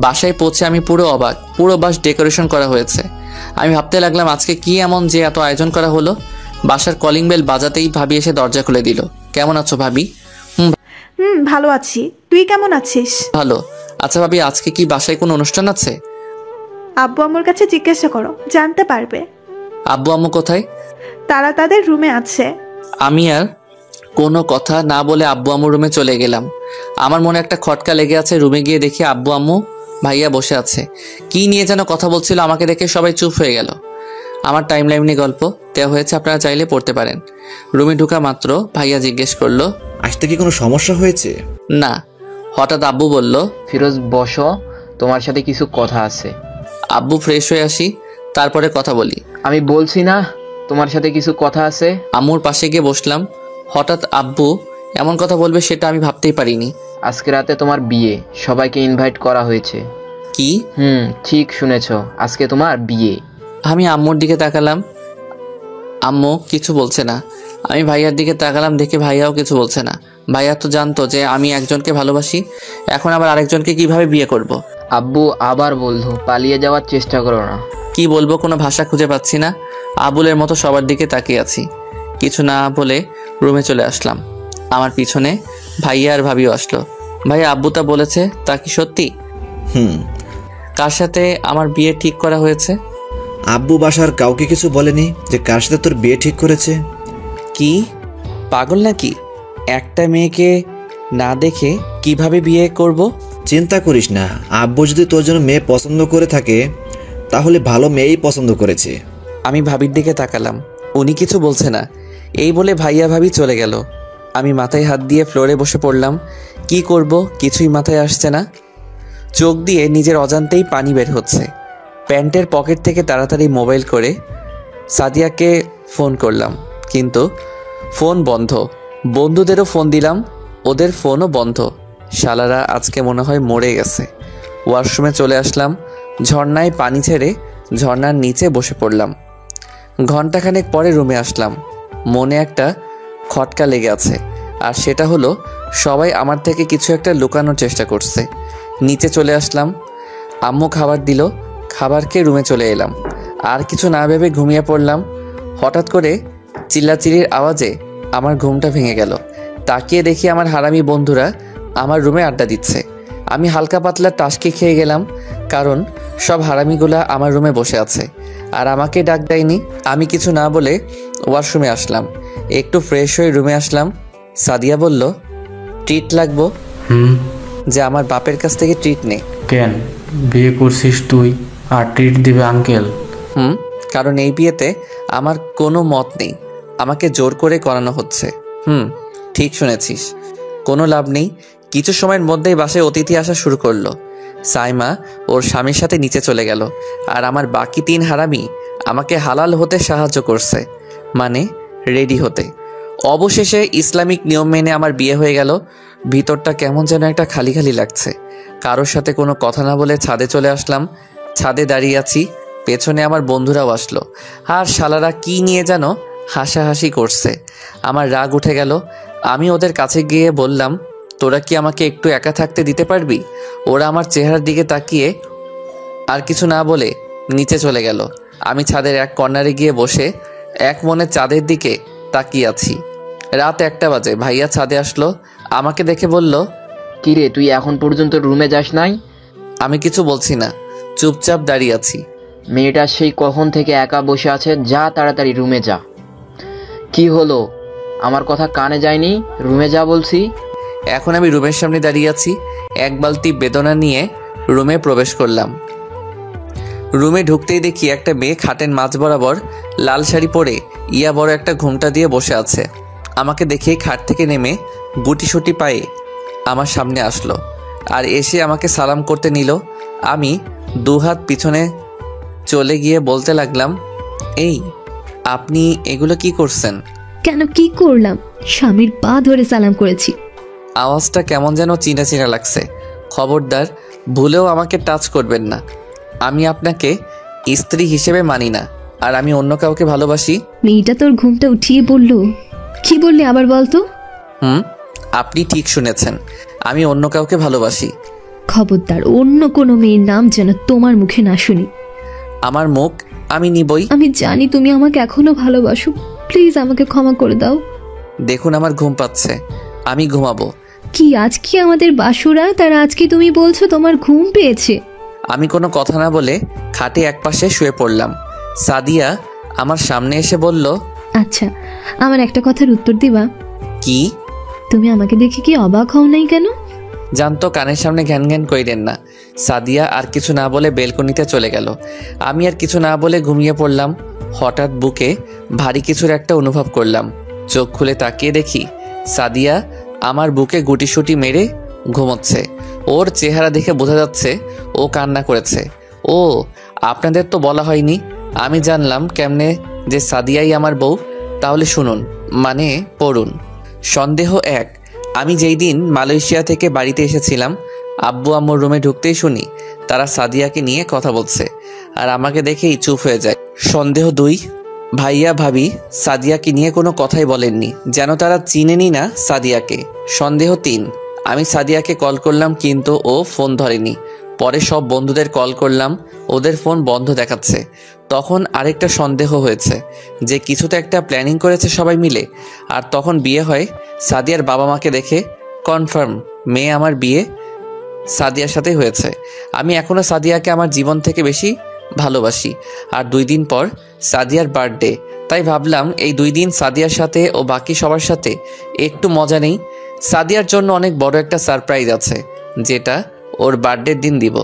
বাসায় পৌঁছে আমি পুরো অবাক। পুরো বাস ডেকোরেশন করা হয়েছে। আমি ভাবতে লাগলাম আজকে কি এমন যে এত আয়োজন করা হলো। বাসার কলিং বেল বাজাতেই ভাবি এসে দরজা খুলে দিল। কেমন আছো ভাবি? ভালো আছি, তুই কেমন আছিস? ভালো। আচ্ছা ভাবি, আজকে কি বাসায় কোনো অনুষ্ঠান আছে? আব্বু আম্মুর কাছে জিজ্ঞাসা করো, জানতে পারবে। আব্বু আম্মু কোথায়? তারা তাদের রুমে আছে। আমি আর কোনো কথা না বলে আব্বু আম্মুর রুমে চলে গেলাম। আমার মনে একটা খটকা লেগে আছে। রুমে গিয়ে দেখি আব্বু আম্মু ভাইয়া বসে আছে। কি নিয়ে যেন কথা বলছিল। আমাকে দেখে সবাই চুপ হয়ে গেল। আমার টাইম লাইনে গল্প দেওয়া হয়েছে, আপনারা চাইলে পড়তে পারেন। রুমে ঢোকা মাত্র ভাইয়া জিজ্ঞেস করলো, আসতে কি কোনো সমস্যা হয়েছে? না। হঠাৎ আব্বু বলল, ফিরোজ বসো, তোমার সাথে কিছু কথা আছে। আব্বু ফ্রেশ হয়ে আসি, তারপরে কথা বলি। আমি বলছি না তোমার সাথে কিছু কথা আছে। আম্মুর পাশে গিয়ে বসলাম। হঠাৎ আব্বু এমন কথা বলবে সেটা আমি ভাবতেই পারিনি। আজকে রাতে তোমার বিয়ে, সবাইকে ইনভাইট করা হয়েছে। কি? ঠিক শুনেছ, আজকে তোমার বিয়ে। আমি আম্মুর দিকে তাকালাম, আম্মু কিছু বলছে না। আমি ভাইয়ার দিকে তাকালাম, দেখে ভাইয়াও কিছু বলছে না। ভাইয়া তো জানতো যে আমি একজনকে ভালোবাসি, এখন আবার আরেকজনকে কিভাবে বিয়ে করব। আব্বু আবার বললো পালিয়ে যাওয়ার চেষ্টা করো না। কি বলবো কোনো ভাষা খুঁজে পাচ্ছি না। আবুলের মতো সবার দিকে তাকিয়ে আছি। কিছু না বলে রুমে চলে আসলাম। আমার পিছনে ভাইয়া আর ভাবিও আসলো। ভাইয়া আব্বু তা বলেছে, তা কি সত্যি? কার সাথে আমার বিয়ে ঠিক করা হয়েছে? আব্বু বাসার কাউকে কিছু বলেনি যে কার সাথে তোর বিয়ে ঠিক করেছে? কি পাগল নাকি? একটা মেয়েকে না দেখে কিভাবে বিয়ে করব? চিন্তা করিস না, আব্বু যদি তোর জন্য মেয়ে পছন্দ করে থাকে তাহলে ভালো মেয়েই পছন্দ করেছে। আমি ভাবির দিকে তাকালাম, উনি কিছু বলছে না। এই বলে ভাইয়া ভাবি চলে গেল। আমি মাথায় হাত দিয়ে ফ্লোরে বসে পড়লাম। কি করব কিছুই মাথায় আসছে না। চোখ দিয়ে নিজের অজান্তেই পানি বের হচ্ছে। প্যান্টের পকেট থেকে তাড়াতাড়ি মোবাইল করে সাদিয়াকে ফোন করলাম, কিন্তু ফোন বন্ধ। বন্ধুদেরও ফোন দিলাম, ওদের ফোনও বন্ধ। শালারা আজকে মনে হয় মরে গেছে। ওয়াশরুমে চলে আসলাম। ঝর্ণায় পানি ছেড়ে ঝর্ণার নিচে বসে পড়লাম। ঘন্টাখানেক পরে রুমে আসলাম। মনে একটা খটকা লেগে আছে, আর সেটা হলো সবাই আমার থেকে কিছু একটা লুকানোর চেষ্টা করছে। নিচে চলে আসলাম। আম্মু খাবার দিল, খাবার খেয়ে রুমে চলে এলাম। আর কিছু না ভেবে ঘুমিয়ে পড়লাম। হঠাৎ করে চিল্লাচিল্লির আওয়াজে আমার ঘুমটা ভেঙে গেল। তাকিয়ে দেখি আমার হারামি বন্ধুরা আমার রুমে আড্ডা দিচ্ছে। আমি হালকা পাতলা টাসকি খেয়ে গেলাম, কারণ সব হারামিগুলা আমার রুমে বসে আছে আর আমাকে ডাক দেয়নি। আমি কিছু না বলে ওয়াশরুমে আসলাম। একটু ফ্রেশ হয়ে রুমে আসলাম। সাদিয়া বলল, ট্রিট লাগবো? যে আমার বাপের কাছ থেকে ট্রিট নে। কেন, বিয়ে করছিস তুই আর ট্রিট দিবে আঙ্কেল? কারণ এই বিয়েতে আমার কোনো মত নেই, আমাকে জোর করে করানো হচ্ছে। ঠিক শুনেছিস, কোনো লাভ নেই। কিছু সময়ের মধ্যেই বাসায় অতিথি আসা শুরু করলো। সাইমা ওর স্বামীর সাথে নিচে চলে গেল, আর আমার বাকি 3 হারামি আমাকে হালাল হতে সাহায্য করছে, মানে রেডি হতে। অবশেষে ইসলামিক নিয়ম মেনে আমার বিয়ে হয়ে গেল। ভিতরটা কেমন যেন একটা খালি খালি লাগছে। কারোর সাথে কোনো কথা না বলে ছাদে চলে আসলাম। ছাদে দাঁড়িয়ে আছি, পেছনে আমার বন্ধুরাও আসলো। আর শালারা কি নিয়ে যেন হাসাহাসি করছে। আমার রাগ উঠে গেল। আমি ওদের কাছে গিয়ে বললাম, তোরা কি আমাকে একটু একা থাকতে দিতে পারবি? ওরা আমার চেহারার দিকে তাকিয়ে আর কিছু না বলে নিচে চলে গেল। আমি ছাদের এক কর্নারে গিয়ে বসে এক মনে চাঁদের দিকে তাকিয়ে আছি। রাত 1টা বাজে। ভাইয়া ছাদে আসলো, আমাকে দেখে বলল, কিরে তুই এখন পর্যন্ত রুমে যাস নাই? আমি কিছু বলছি না, চুপচাপ দাঁড়িয়ে আছি। মেয়েটা সেই কখন থেকে একা বসে আছে, যা তাড়াতাড়ি রুমে যা। কি হলো, আমার কথা কানে যায়নি? রুমে যা বলছি। এখন আমি রুমের সামনে দাঁড়িয়ে আছি। এক বালতি বেদনা নিয়ে রুমে প্রবেশ করলাম। রুমে ঢুকতেই দেখি একটা মেয়ে খাটের মাঝ বরাবর লাল শাড়ি পরে ইয়া বড় একটা ঘুমটা দিয়ে বসে আছে। আমাকে দেখেই খাট থেকে নেমে গুটিসুটি পায়ে আমার সামনে আসলো আর এসে আমাকে সালাম করতে নিল। আমি 2 হাত পিছনে চলে গিয়ে বলতে লাগলাম, এই আপনি এগুলো কি করছেন? কেন কি করলাম? স্বামীর পা ধরে সালাম করেছি। আওয়াজটা কেমন যেন চিনা চিনা লাগছে। খবরদার ভুলেও আমাকে টাচ করবেন না। আমি আপনাকে স্ত্রী হিসেবে মানি না, আর আমি অন্য কাউকে ভালোবাসি। মেয়েটা তোর ঘুমটা উঠিয়ে বলল। কি বললি আবার বলতো? আপনি ঠিক শুনেছেন, আমি অন্য কাউকে ভালোবাসি। খবরদার অন্য কোনো মেয়ের নাম যেন তোমার মুখে না শুনি। আমার মুখ আমি নিবই। আমি জানি তুমি আমাকে এখনো ভালোবাসো, প্লিজ আমাকে ক্ষমা করে দাও। দেখুন আমার ঘুম পাচ্ছে, আমি ঘুমাবো। কি আজকে আমাদের বাসুরা, তার আজকে তুমি বলছো তোমার ঘুম পেয়েছে? আমি কোনো কথা না বলে খাটে একপাশে শুয়ে পড়লাম। সাদিয়া আমার সামনে এসে বলল, আচ্ছা আমার একটা কথার উত্তর দিবা? কি? তুমি আমাকে দেখে কি অবাক হও নাই কেন? জানতো কানের সামনে ঘ্যান ঘ্যান কইরেন না। সাদিয়া আর কিছু না বলে বেলকনিতে চলে গেল। আমি আর কিছু না বলে ঘুমিয়ে পড়লাম। হঠাৎ বুকে ভারী কিছুর একটা অনুভব করলাম। চোখ খুলে তাকিয়ে দেখি সাদিয়া আমার বুকে গুটিসুটি মেরে ঘুমোচ্ছে। ওর চেহারা দেখে বোঝা যাচ্ছে ও কান্না করেছে। ও আপনাদের তো বলা হয়নি। আমি জানলাম কেমনে যে সাদিয়াই আমার বউ। তাহলে শুনুন, মানে পড়ুন। সন্দেহ 1। আমি যেই দিন মালয়েশিয়া থেকে বাড়িতে এসেছিলাম, আব্বু আম্মুর রুমে ঢুকতেই শুনি তারা সাদিয়াকে নিয়ে কথা বলছে, আর আমাকে দেখেই চুপ হয়ে যায়। সন্দেহ 2। ভাইয়া ভাবি সাদিয়াকে নিয়ে কোনো কথাই বলেননি, যেন তারা চিনেনি না সাদিয়াকে। সন্দেহ 3। আমি সাদিয়াকে কল করলাম কিন্তু ও ফোন ধরেনি। পরে সব বন্ধুদের কল করলাম, ওদের ফোন বন্ধ দেখাচ্ছে। তখন আরেকটা সন্দেহ হয়েছে যে কিছু তো একটা প্ল্যানিং করেছে সবাই মিলে। আর তখন বিয়ে হয় সাদিয়ার বাবা মাকে দেখে কনফার্ম মেয়ে আমার বিয়ে সাদিয়ার সাথে হয়েছে। আমি এখনও সাদিয়াকে আমার জীবন থেকে বেশি ভালোবাসি। আর 2 দিন পর সাদিয়ার বার্থডে, তাই ভাবলাম এই 2 দিন সাদিয়ার সাথে ও বাকি সবার সাথে একটু মজা নেই। সাদিয়ার জন্য অনেক বড় একটা সারপ্রাইজ আছে, যেটা ওর বার্থডের দিন দিব।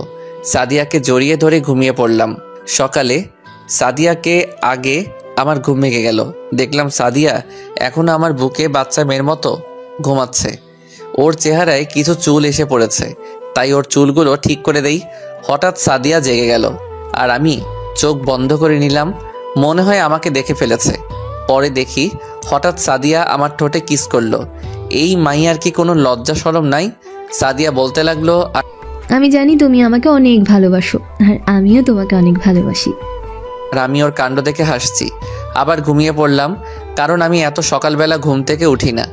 সাদিয়াকে জড়িয়ে ধরে ঘুমিয়ে পড়লাম। সকালে সাদিয়াকে আগে আমার ঘুম ভেঙে গেল। দেখলাম সাদিয়া এখনও আমার বুকে বাচ্চা মেয়ের মতো ঘুমাচ্ছে। ওর চেহারায় কিছু চুল এসে পড়েছে, তাই ওর চুলগুলো ঠিক করে দেই। হঠাৎ সাদিয়া জেগে গেল, আর আমি চোখ বন্ধ করে নিলাম। মনে হয় আমাকে দেখে ফেলেছে। পরে দেখি হঠাৎ সাদিয়া আমার ঠোঁটে কিস করলো। এই মাইয়ার কি কোনো লজ্জা শরম নাই? সাদিয়া বলতে লাগলো, আমি জানি তুমি আমাকে অনেক ভালোবাসো, আর আমিও তোমাকে অনেক ভালোবাসি। আর আমি ওর কাণ্ড দেখে হাসছি। আবার ঘুমিয়ে পড়লাম, কারণ আমি এত সকালবেলা ঘুম থেকে উঠি না।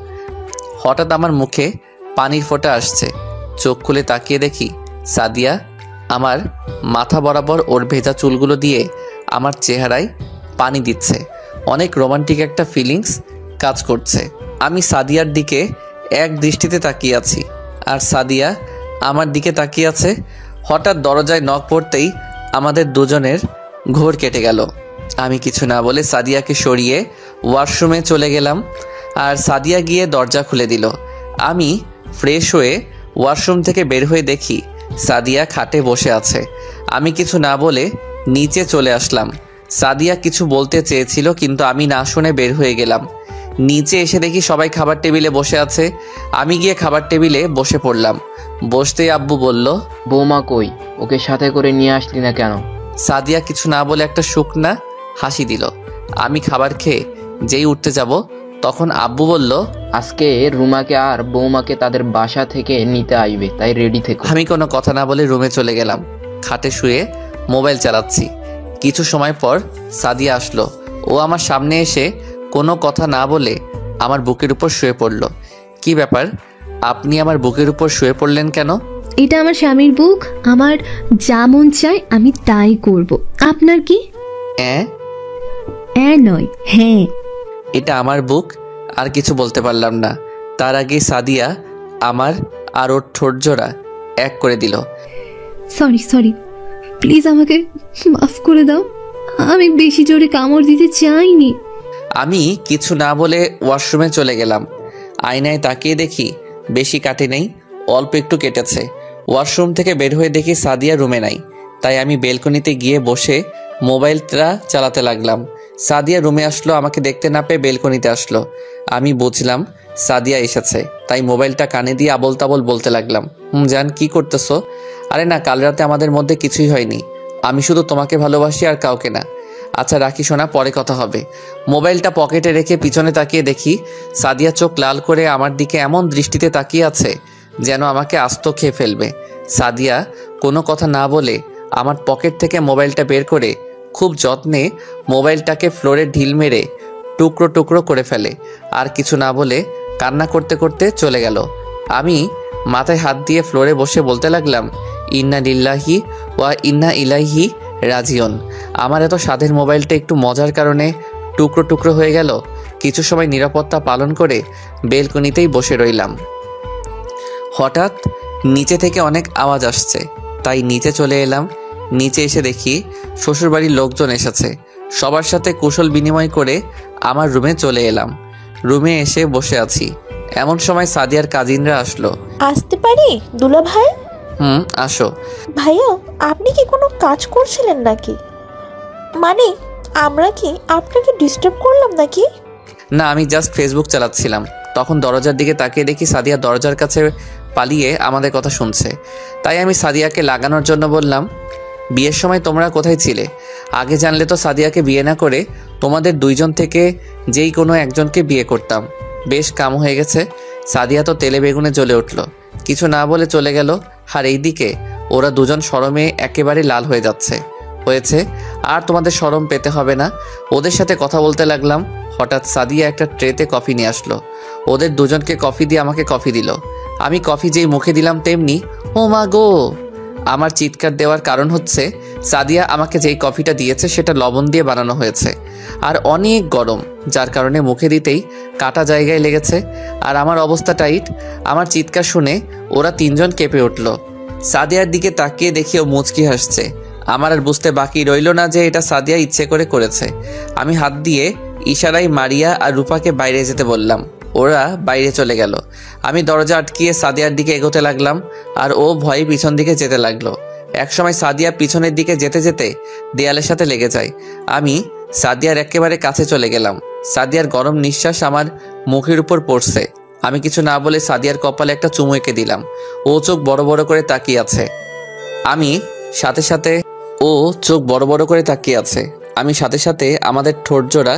হঠাৎ আমার মুখে পানির ফোঁটা আসছে। চোখ খুলে তাকিয়ে দেখি সাদিয়া আমার মাথা বরাবর ওর ভেজা চুলগুলো দিয়ে আমার চেহারায় পানি দিচ্ছে। অনেক রোমান্টিক একটা ফিলিংস কাজ করছে। আমি সাদিয়ার দিকে এক দৃষ্টিতে তাকিয়ে আছি, আর সাদিয়া আমার দিকে তাকিয়ে আছে। হঠাৎ দরজায় নক পড়তেই আমাদের দুজনের ঘোর কেটে গেল। আমি কিছু না বলে সাদিয়াকে সরিয়ে ওয়াশরুমে চলে গেলাম, আর সাদিয়া গিয়ে দরজা খুলে দিল। আমি ফ্রেশ হয়ে ওয়াশরুম থেকে বের হয়ে দেখি সাদিয়া খাটে বসে আছে। আমি কিছু না বলে নিচে চলে আসলাম। সাদিয়া কিছু বলতে চেয়েছিল, কিন্তু আমি না শুনে বের হয়ে গেলাম। নিচে এসে দেখি সবাই খাবার টেবিলে বসে আছে। আমি গিয়ে খাবার টেবিলে বসে পড়লাম। বসতেই আব্বু বলল, বৌমা কই? ওকে সাথে করে নিয়ে আসলি না কেন? সাদিয়া কিছু না বলে একটা শুকনা হাসি দিল। আমি খাবার খেয়ে যেই উঠতে যাব, তখন আব্বু বলল, আজকে রুমাকে আর বৌমাকে তাদের বাসা থেকে নিতে আইবে, তাই রেডি থেকো। আমি কোনো কথা না বলে রুমে চলে গেলাম। খাটে শুয়ে মোবাইল চালাচ্ছি। কিছু সময় পর সাদিয়া আসলো। ও আমার সামনে এসে কোনো কথা না বলে আমার বুকের উপর শুয়ে পড়ল। কি ব্যাপার, আপনি আমার বুকের উপর শুয়ে পড়লেন কেন? এটা আমার স্বামীর বুক, আমার যা মন চায় আমি তাই করব। আপনার কি? নয়, হ্যাঁ। এটা আমার বুক। আর কিছু বলতে পারলাম না। তার আগে সাদিয়া আমার আর ওর ঠোঁট জোড়া এক করে দিল। সরি, প্লিজ আমাকে মাফ করে দাও। আমি বেশি জোরে কামড় দিতে চাইনি। আমি কিছু না বলে ওয়াশরুমে চলে গেলাম। আয়নায় তাকিয়ে দেখি বেশি কাটে নেই, অল্প একটু কেটেছে। ওয়াশরুম থেকে বের হয়ে দেখি সাদিয়া রুমে নাই, তাই আমি বেলকনিতে গিয়ে বসে মোবাইলটা চালাতে লাগলাম। সাদিয়া রুমে আসলো, আমাকে দেখতে না পেয়ে বেলকনিতে আসলো। আমি বুঝলাম সাদিয়া এসেছে, তাই মোবাইলটা কানে দিয়ে আবল তাবল বলতে লাগলাম, জান কি করতেছো? আরে না, কাল রাতে আমাদের মধ্যে কিছুই হয়নি। আমি শুধু তোমাকে ভালোবাসি আর কাউকে না। আচ্ছা রাখি শোনা, পরে কথা হবে। মোবাইলটা পকেটে রেখে পিছনে তাকিয়ে দেখি সাদিয়া চোখ লাল করে আমার দিকে এমন দৃষ্টিতে তাকিয়ে আছে যেন আমাকে আস্ত খেয়ে ফেলবে। সাদিয়া কোনো কথা না বলে আমার পকেট থেকে মোবাইলটা বের করে খুব যত্নে মোবাইলটাকে ফ্লোরে ঢিল মেরে টুকরো টুকরো করে ফেলে। আর কিছু না বলে কান্না করতে করতে চলে গেল। আমি মাথায় হাত দিয়ে ফ্লোরে বসে বলতে লাগলাম, ইন্না লিল্লাহি ওয়া ইন্না ইলাইহি রাজিউন। আমার এত স্বাদের মোবাইলটা একটু মজার কারণে টুকরো টুকরো হয়ে গেল। কিছু সময় নিরাপত্তা পালন করে বেলকনিতেই বসে রইলাম। হঠাৎ নিচে থেকে অনেক আওয়াজ আসছে, তাই নিচে চলে এলাম। নিচে এসে দেখি শ্বশুরবাড়ির লোকজন এসেছে। সবার সাথে কুশল বিনিময় করে আমার রুমে চলে এলাম। রুমে এসে বসে আছি, এমন সময় সাদিয়ার কাজিনরা আসলো। আসতে পারি দুলা ভাই? আসো। ভাইয়া, আপনি কি কোনো কাজ করছিলেন নাকি? মানে আমরা কি আপনাকে ডিস্টার্ব করলাম নাকি? না, আমি জাস্ট ফেসবুক চালাচ্ছিলাম। তখন দরজার দিকে তাকিয়ে দেখি সাদিয়া দরজার কাছে পালিয়ে আমাদের কথা শুনছে। তাই আমি সাদিয়াকে লাগানোর জন্য বললাম, বিয়ের সময় তোমরা কোথায় ছিলে? আগে জানলে তো সাদিয়াকে বিয়ে না করে তোমাদের দুইজন থেকে যেই কোনো একজনকে বিয়ে করতাম। বেশ কাম হয়ে গেছে। সাদিয়া তো তেলে বেগুনে জ্বলে উঠল, কিছু না বলে চলে গেল। আর এইদিকে ওরা দুজন শরমে একেবারে লাল হয়ে যাচ্ছে। হয়েছে, আর তোমাদের শরম পেতে হবে না। ওদের সাথে কথা বলতে লাগলাম। হঠাৎ সাদিয়া একটা ট্রেতে কফি নিয়ে আসলো। ওদের দুজনকে কফি দিয়ে আমাকে কফি দিল। আমি কফি যেই মুখে দিলাম তেমনি ও মা গো! আমার চিৎকার দেওয়ার কারণ হচ্ছে সাদিয়া আমাকে যেই কফিটা দিয়েছে সেটা লবণ দিয়ে বানানো হয়েছে আর অনেক গরম, যার কারণে মুখে দিতেই কাটা জায়গায় লেগেছে। আর আমার অবস্থা টাইট। আমার চিৎকার শুনে ওরা তিনজন কেঁপে উঠল। সাদিয়ার দিকে তাকিয়ে দেখি ও মুচকি হাসছে। আমার আর বুঝতে বাকি রইল না যে এটা সাদিয়া ইচ্ছে করে করেছে। আমি হাত দিয়ে ইশারায় মারিয়া আর রূপাকে বাইরে যেতে বললাম। ওরা বাইরে চলে গেল। আমি দরজা আটকিয়ে সাদিয়ার দিকে এগোতে লাগলাম আর ও ভয়ে পিছন দিকে যেতে লাগলো। একসময় সাদিয়া পিছনের দিকে যেতে যেতে দেয়ালের সাথে লেগে যায়। আমি সাদিয়ার একেবারে কাছে চলে গেলাম। সাদিয়ার গরম নিঃশ্বাস আমার মুখের উপর পড়ছে। আমি কিছু না বলে সাদিয়ার কপালে একটা চুমু এঁকে দিলাম। ও চোখ বড় বড় করে তাকিয়ে আছে। আমি সাথে সাথে আমাদের ঠোঁট জোড়া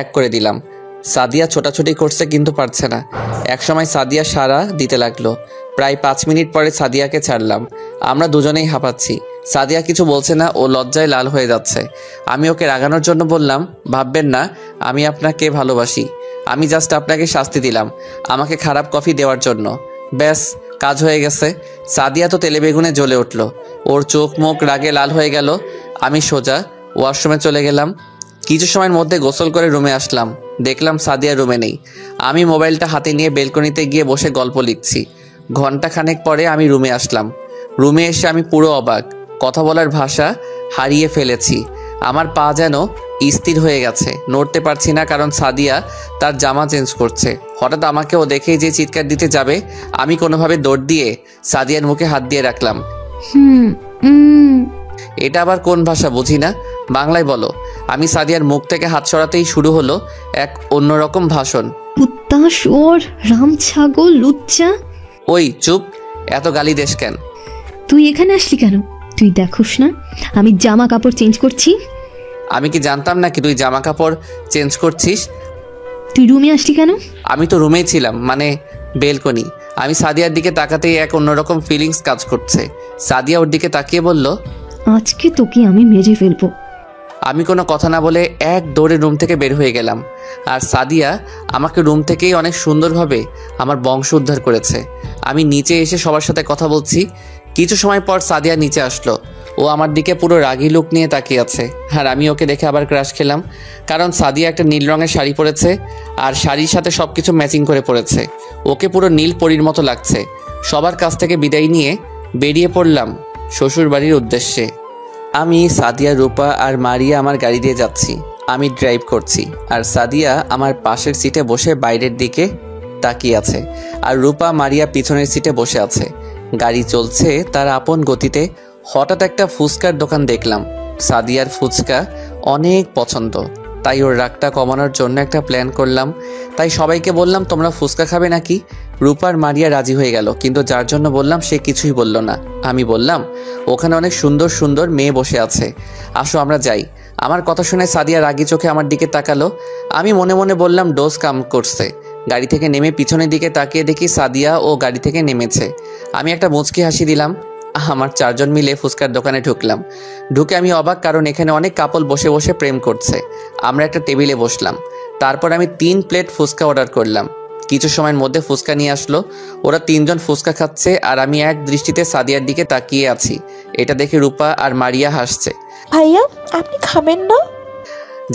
এক করে দিলাম। সাদিয়া ছোটাছুটি করছে কিন্তু পারছে না। একসময় সাদিয়া সাড়া দিতে লাগলো। প্রায় 5 মিনিট পরে সাদিয়াকে ছাড়লাম। আমরা দুজনেই হাঁপাচ্ছি। সাদিয়া কিছু বলছে না, ও লজ্জায় লাল হয়ে যাচ্ছে। আমি ওকে রাগানোর জন্য বললাম, ভাববেন না আমি আপনাকে ভালোবাসি। আমি জাস্ট আপনাকে শাস্তি দিলাম আমাকে খারাপ কফি দেওয়ার জন্য। ব্যাস, কাজ হয়ে গেছে। সাদিয়া তো তেলে বেগুনে জ্বলে উঠল। ওর চোখ মুখ রাগে লাল হয়ে গেল। আমি সোজা ওয়াশরুমে চলে গেলাম। কিছু সময়ের মধ্যে গোসল করে রুমে আসলাম। দেখলাম সাদিয়া রুমে নেই। আমি মোবাইলটা হাতে নিয়ে বেলকনিতে গিয়ে বসে গল্প লিখছি। ঘন্টা খানেক পরে আমি রুমে আসলাম। রুমে এসে আমি পুরো অবাক। কথা বলার ভাষা হারিয়ে ফেলেছি। আমার পা যেন স্থির হয়ে গেছে, নড়তে পারছি না, কারণ সাদিয়া তার জামা চেঞ্জ করছে। হঠাৎ আমাকেও দেখেই যে চিৎকার দিতে যাবে, আমি কোনোভাবে দৌড় দিয়ে সাদিয়ার মুখে হাত দিয়ে রাখলাম। এটা আবার কোন ভাষা বুঝি না, বাংলায় বলো। আমি সাদিয়ার মুখ থেকে হাত সরাতেই শুরু হলো এক অন্যরকম ভাষণ। কুত্তা, শুয়োর, রাম ছাগল, লুচ্চা। ওই চুপ, এত গালি দেশ কেন? তুই এখানে আসলি কেন? তুই দেখোস না আমি জামা কাপড় চেঞ্জ করছি? আমি কি জানতাম না কি তুই জামা কাপড় চেঞ্জ করছিস? তুই রুমে আসলি কেন? আমি তো রুমেই ছিলাম, মানে বেলকনি। আমি সাদিয়ার দিকে তাকাতেই এক অন্যরকম ফিলিংস কাজ করছে। সাদিয়া ওর দিকে তাকিয়ে বলল, আজকে তোকে আমি মেরে ফেলবো। আমি কোনো কথা না বলে এক দৌড়ে রুম থেকে বের হয়ে গেলাম। আর সাদিয়া আমাকে রুম থেকেই অনেক সুন্দরভাবে আমার বংশ উদ্ধার করেছে। আমি নিচে এসে সবার সাথে কথা বলছি। কিছু সময় পর সাদিয়া নিচে আসলো। ও আমার দিকে পুরো রাগী লুক নিয়ে তাকিয়ে আছে। আর আমি ওকে দেখে আবার ক্রাশ খেলাম, কারণ সাদিয়া একটা নীল রঙের শাড়ি পরেছে আর শাড়ির সাথে সব কিছু ম্যাচিং করে পরেছে। ওকে পুরো নীল পরীর মতো লাগছে। সবার কাছ থেকে বিদায় নিয়ে বেরিয়ে পড়লাম শ্বশুর বাড়ির উদ্দেশ্যে। আমি, সাদিয়া, রূপা আর মারিয়া আমার গাড়ি দিয়ে যাচ্ছি। আমি ড্রাইভ করছি আর সাদিয়া আমার পাশের সিটে বসে বাইরের দিকে তাকিয়ে আছে, আর রূপা, মারিয়া পিছনের সিটে বসে আছে। গাড়ি চলছে তার আপন গতিতে। হঠাৎ একটা ফুচকার দোকান দেখলাম। সাদিয়ার ফুচকা অনেক পছন্দ, তাই ওর রাগটা কমানোর জন্য একটা প্ল্যান করলাম। তাই সবাইকে বললাম, তোমরা ফুচকা খাবে নাকি? রূপার মারিয়া রাজি হয়ে গেল, কিন্তু যার জন্য বললাম সে কিছুই বলল না। আমি বললাম, ওখানে অনেক সুন্দর সুন্দর মেয়ে বসে আছে, আসো আমরা যাই। আমার কথা শুনে সাদিয়া রাগী চোখে আমার দিকে তাকালো। আমি মনে মনে বললাম ডোজ কাম করছে। গাড়ি থেকে নেমে পিছনের দিকে তাকিয়ে দেখি সাদিয়া ও গাড়ি থেকে নেমেছে। আমি একটা মুচকি হাসি দিলাম। আমার 4 জন মিলে ফুচকার দোকানে ঢুকলাম। ঢুকে আমি অবাক, কারণ এখানে অনেক কাপল বসে বসে প্রেম করছে। আমরা একটা টেবিলে বসলাম। তারপর আমি 3 প্লেট ফুচকা অর্ডার করলাম। কিছু সময়ের মধ্যে ফুচকা নিয়ে আসলো। ওরা 3 জন ফুচকা খাচ্ছে আর আমি এক দৃষ্টিতে সাদিয়ার দিকে তাকিয়ে আছি। এটা দেখে রূপা আর মারিয়া হাসছে। ভাইয়া আপনি খাবেন না?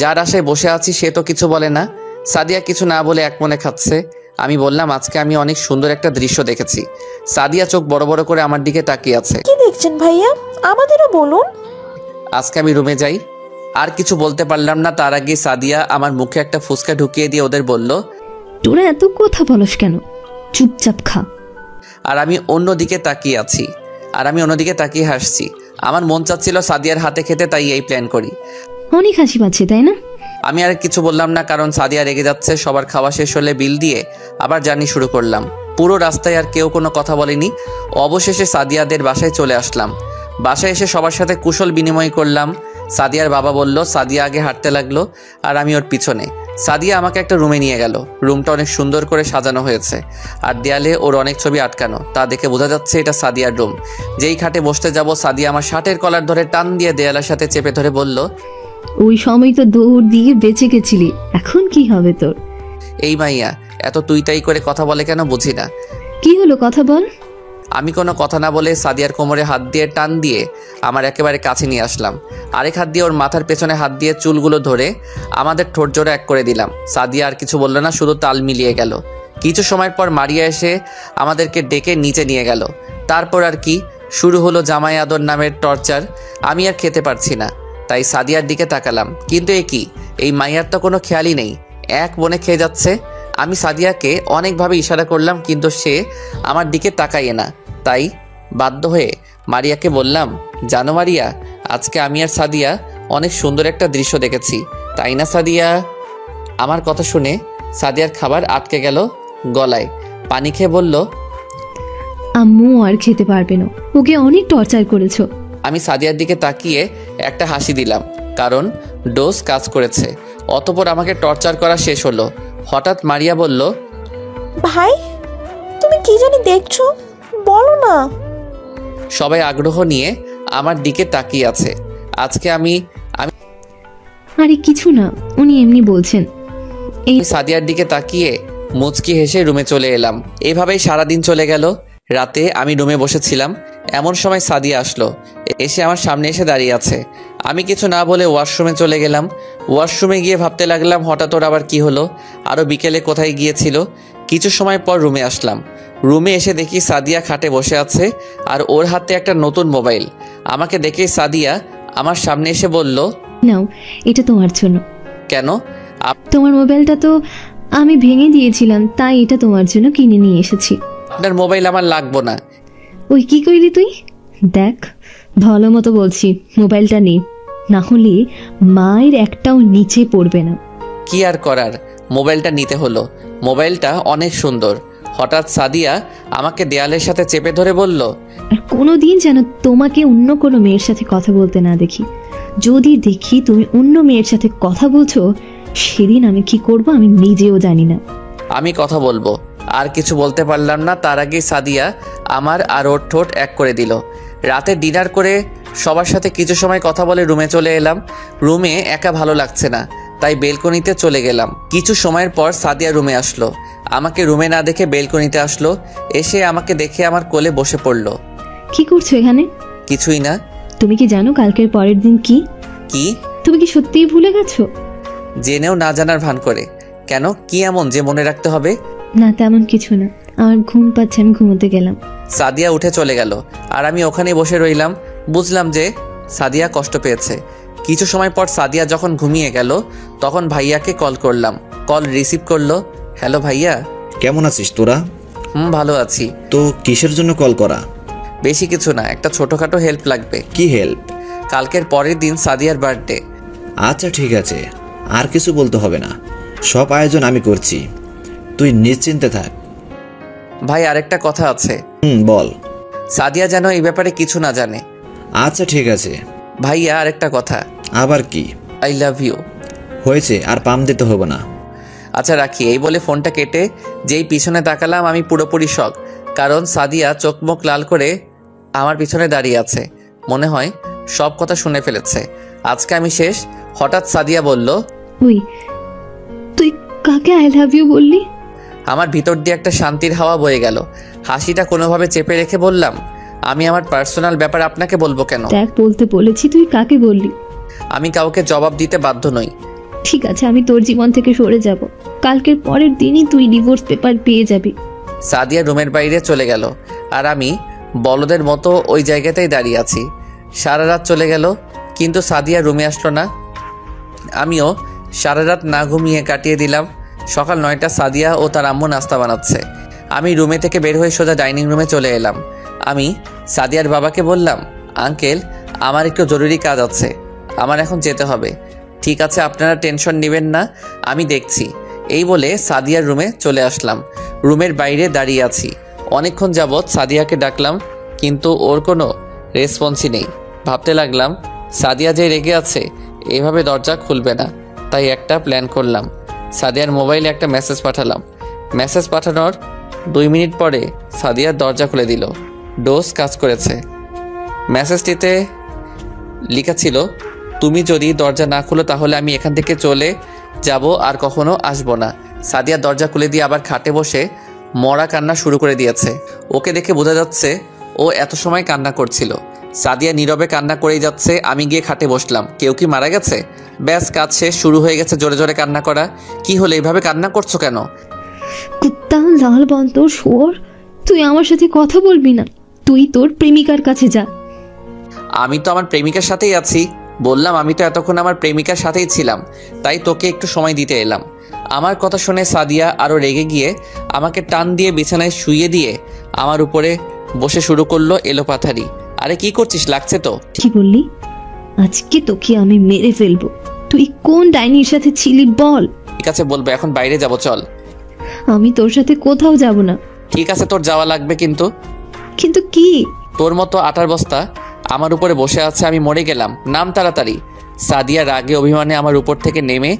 যার আশায় বসে আছি সে তো কিছু বলে না। সাদিয়া কিছু না বলে এক মনে খাচ্ছে। আমি বললাম, আজকে আমি অনেক সুন্দর একটা দৃশ্য দেখেছি। সাদিয়া চোখ বড় বড় করে আমার দিকে তাকিয়ে আছে। কি দেখছেন ভাইয়া, আমাদেরও বলুন। আজকে আমি রুমে যাই। আর কিছু বলতে পারলাম না, তার আগে সাদিয়া আমার মুখে একটা ফুচকা ঢুকিয়ে দিয়ে ওদের বলল, তোরা এত কথা বলস কেন? চুপচাপ খা। আর আমি অন্যদিকে তাকিয়ে হাসছি। আমার মন চাচ্ছিল সাদিয়ার হাতে খেতে, তাই এই প্ল্যান করি। অনেক হাসি পাচ্ছে তাই না? আমি আর কিছু বললাম না, কারণ সাদিয়া রেগে যাচ্ছে। সবার খাওয়া শেষ হলে বিল দিয়ে আবার জার্নি শুরু করলাম। পুরো রাস্তায় আর কেউ কোনো কথা বলেনি। অবশেষে সাদিয়াদের বাসায় চলে আসলাম। বাসায় এসে সবার সাথে কুশল বিনিময় করলাম। সাদিয়ার বাবা বলল, সাদিয়া আগে হাঁটতে লাগলো আর আমি ওর পিছনে। সাদিয়া আমাকে একটা রুমে নিয়ে গেল। রুমটা অনেক সুন্দর করে সাজানো হয়েছে আর দেয়ালে ওর অনেক ছবি আটকানো। তা দেখে বোঝা যাচ্ছে এটা সাদিয়ার রুম। যেই খাটে বসতে যাব, সাদিয়া আমার শার্টের কলার ধরে টান দিয়ে দেয়ালের সাথে চেপে ধরে বলল, ওই সময় তো দৌড় দিয়ে বেঁচে গেছিলি, এখন কি হবে তোর? এই মাইয়া এত তুই তাই করে কথা বলে কেন বুঝি না। কি হলো, কথা বল। আমি কোনো কথা না বলে সাদিয়ার কোমরে হাত দিয়ে টান দিয়ে আমার একেবারে কাছে নিয়ে আসলাম। আরেক হাত দিয়ে ওর মাথার পেছনে হাত দিয়ে চুলগুলো ধরে আমাদের ঠোঁট জোড়া এক করে দিলাম। সাদিয়া আর কিছু বলল না, শুধু তাল মিলিয়ে গেল। কিছু সময়ের পর মারিয়া এসে আমাদেরকে ডেকে নিচে নিয়ে গেল। তারপর আর কি শুরু হলো জামাই আদর নামের টর্চার। আমি আর খেতে পারছি না, তাই সাদিয়ার দিকে তাকালাম। কিন্তু এ কি, এই মাইয়ার তো কোনো খেয়ালই নেই, এক মনে খেয়ে যাচ্ছে। আমি সাদিয়াকে অনেকভাবে ইশারা করলাম, কিন্তু সে আমার দিকে তাকাইয়ে না। তাই বাধ্য হয়ে মারিয়াকে বললাম, জানো মারিয়া, আজকে আমি আর সাদিয়া অনেক সুন্দর একটা দৃশ্য দেখেছি, তাই না সাদিয়া? আমার কথা শুনে সাদিয়ার খাবার আটকে গেল গলায়। পানি খেয়ে বলল, আম্মু আর খেতে পারবে না, ওকে অনেক টর্চার করেছো। আমি সাদিয়ার দিকে তাকিয়ে একটা হাসি দিলাম, কারণ ডোজ কাজ করেছে। অতঃপর আমাকে টর্চার করা শেষ হলো। হঠাৎ মারিয়া বলল, ভাই তুমি কি জানি দেখছো, বলো না। সবাই আগ্রহ নিয়ে আমার দিকে তাকিয়ে আছে। আজকে আমি আরে কিছু না, উনি এমনি বলছেন। এই সাদিয়ার দিকে তাকিয়ে মুচকি হেসে রুমে চলে এলাম। এভাবেই সারাদিন চলে গেল। রাতে আমি রুমে বসেছিলাম, এমন সময় সাদিয়া আসলো। এসে আমার সামনে এসে দাঁড়িয়ে আছে। আমি কিছু না বলে ওয়াশরুমে চলে গেলাম। ওয়াশরুমে গিয়ে ভাবতে লাগলাম, হঠাৎ ওর আবার কি হলো, আরও বিকেলে কোথায় গিয়েছিল। কিছু সময় পর রুমে আসলাম। রুমে এসে দেখি সাদিয়া খাটে বসে আছে আর ওর হাতে একটা নতুন মোবাইল। আমাকে দেখে সাদিয়া আমার সামনে এসে বলল, নাও, এটা তোমার জন্য। কেন? তোমার মোবাইলটা তো আমি ভেঙে দিয়েছিলাম, তাই এটা তোমার জন্য কিনে নিয়ে এসেছি। আপনার মোবাইল আমার লাগবো না। ওই কি করলি তুই? দেখ, ভালো মতো বলছি, মোবাইলটা নে, না হলে মায়ের একটাও নিচে পড়বে না। কি আর করার, মোবাইলটা নিতে হলো। মোবাইলটা অনেক সুন্দর। হঠাৎ সাদিয়া আমাকে দেয়ালের সাথে চেপে ধরে বলল, আর কোনো দিন যেন তোমাকে অন্য কোনো মেয়ের সাথে কথা বলতে না দেখি। যদি দেখি তুমি অন্য মেয়ের সাথে কথা বলছো, সেদিন আমি কি করব আমি নিজেও জানি না। আমি কথা বলবো। আর কিছু বলতে পারলাম না, তার আগেই সাদিয়া আমার আর ওর ঠোঁট এক করে দিল। রাতে ডিনার করে সবার সাথে কিছু সময় কথা বলে রুমে চলে এলাম। রুমে একা ভালো লাগছে না, তাই বেলকনিতে চলে গেলাম। কিছু সময়ের পর সাদিয়া রুমে আসলো। আমাকে রুমে না দেখে বেলকনিতে আসলো। এসে আমাকে দেখে আমার কোলে বসে পড়লো। কি করছো এখানে? কিছুই না। তুমি কি জানো কালকের পরের দিন কি? কি? তুমি কি সত্যিই ভুলে গেছো? জেনেও না জানার ভান করে। কেন, কি এমন যে মনে রাখতে হবে? না, তেমন কিছু না, আমার ঘুম পাচ্ছে, আমি ঘুমোতে গেলাম। সাদিয়া উঠে চলে গেল আর আমি ওখানে বসে রইলাম। বুঝলাম যে সাদিয়া কষ্ট পেয়েছে। কিছু সময় পর সাদিয়া যখন ঘুমিয়ে গেল, তখন ভাইয়াকে কল করলাম। কল রিসিভ করলো। হ্যালো ভাইয়া। কেমন আছিস তোরা? ভালো আছি। তো কিসের জন্য কল করা? বেশি কিছু না, একটা ছোটখাটো হেল্প লাগবে। কি হেল্প? কালকের পরের দিন সাদিয়ার বার্থডে। আচ্ছা ঠিক আছে, আর কিছু বলতে হবে না, সব আয়োজন আমি করছি, তুই নিশ্চিন্তে থাক। ভাই আরেকটা কথা আছে। বল। সাদিয়া যেন এই ব্যাপারে কিছু না জানে। আচ্ছা ঠিক আছে। ভাইয়া আরেকটা কথা। আবার কি? I love you. হয়েছে, আর পাম দিতে হবে না। আচ্ছা রাখি, এই বলে ফোনটা কেটে যেই পিছনে তাকালাম আমি পুরোপুরি শক, কারণ সাদিয়া চোখ মুখ লাল করে আমার পিছনে দাঁড়িয়ে আছে। মনে হয় সব কথা শুনে ফেলেছে। আজকে আমি শেষ। হঠাৎ সাদিয়া বলল, ওই তুই কাকে আই লাভ ইউ বললি? আমার ভিতর দিয়ে একটা শান্তির হাওয়া বয়ে গেল। হাসিটা কোনোভাবে চেপে রেখে বললাম, আমি আমার পার্সোনাল ব্যাপার আপনাকে বলবো কেন? দেখ, বলতে বলেছি, তুই কাকে বললি? আমি কাউকে জবাব দিতে বাধ্য নই। ঠিক আছে, আমি তোর জীবন থেকে সরে যাব। কালকের পরের দিনই তুই ডিভোর্স পেপার পেয়ে যাবি। সাদিয়া রুমের বাইরে চলে গেল, আর আমি বলদের মতো ওই জায়গাতেই দাঁড়িয়ে আছি। সারা রাত চলে গেল, কিন্তু সাদিয়া রুমে আসলো না। আমিও সারা রাত না ঘুমিয়ে কাটিয়ে দিলাম। সকাল 9টা সাদিয়া ও তার আম্মু নাস্তা বানাচ্ছে। আমি রুমে থেকে বের হয়ে সোজা ডাইনিং রুমে চলে এলাম। আমি সাদিয়ার বাবাকে বললাম, আঙ্কেল, আমার একটু জরুরি কাজ আছে, আমার এখন যেতে হবে। ঠিক আছে, আপনারা টেনশন নেবেন না, আমি দেখছি। এই বলে সাদিয়ার রুমে চলে আসলাম। রুমের বাইরে দাঁড়িয়ে আছি। অনেকক্ষণ যাবৎ সাদিয়াকে ডাকলাম, কিন্তু ওর কোনো রেসপন্সই নেই। ভাবতে লাগলাম, সাদিয়া যে রেগে আছে, এভাবে দরজা খুলবে না। তাই একটা প্ল্যান করলাম। সাদিয়ার মোবাইলে একটা মেসেজ পাঠালাম। মেসেজ পাঠানোর 2 মিনিট পরে সাদিয়ার দরজা খুলে দিল। ডোজ কাজ করেছে। মেসেজটিতে লেখা ছিল, তুমি যদি দরজা না খুলো তাহলে আমি এখান থেকে চলে যাব, আর কখনো আসবো না। সাদিয়া দরজা খুলে দিয়ে আবার খাটে বসে মরা কান্না শুরু করে দিয়েছে। ওকে দেখে বোঝা যাচ্ছে ও এত সময় কান্না করছিল। সাদিয়া নীরবে কান্না করেই যাচ্ছে। আমি গিয়ে খাটে বসলাম। কেউ কি মারা গেছে? ব্যাস, কাজ শেষ। শুরু হয়ে গেছে জোরে জোরে কান্না করা। কি হলো, এইভাবে কান্না করছো কেন? কুত্তা, লাল বান্দর, শুয়োর, তুই আমার সাথে কথা বলবি না? তুই তোর প্রেমিকার কাছে যা। আমি তো আমার প্রেমিকার সাথেই আছি। বললাম, আমি তো এতক্ষণ আমার প্রেমিকার সাথেই ছিলাম, তাই তোকে একটু সময় দিতে এলাম। আমার কথা শুনে সাদিয়া আরও রেগে গিয়ে আমাকে টান দিয়ে বিছানায় শুইয়ে দিয়ে আমার উপরে বসে শুরু করলো এলোপাথারি। আরে কি করছিস, লাগছে তো? কি বললি? আজকে তোকে আমি মেরে ফেলবো। তুই কোন ডাইনির সাথে ছিলি বল? ঠিক আছে বলবো, এখন বাইরে যাব, চল। আমি তোর সাথে কোথাও যাব না। ঠিক আছে, তোর যাওয়া লাগবে, কিন্তু কিন্তু কি? তোর মতো আটার বস্তা আমার উপরে বসে আছে, আমি মরে গেলাম, নাম তাড়াতাড়ি। সাদিয়া রাগে অভিমানে আমার উপর থেকে নেমে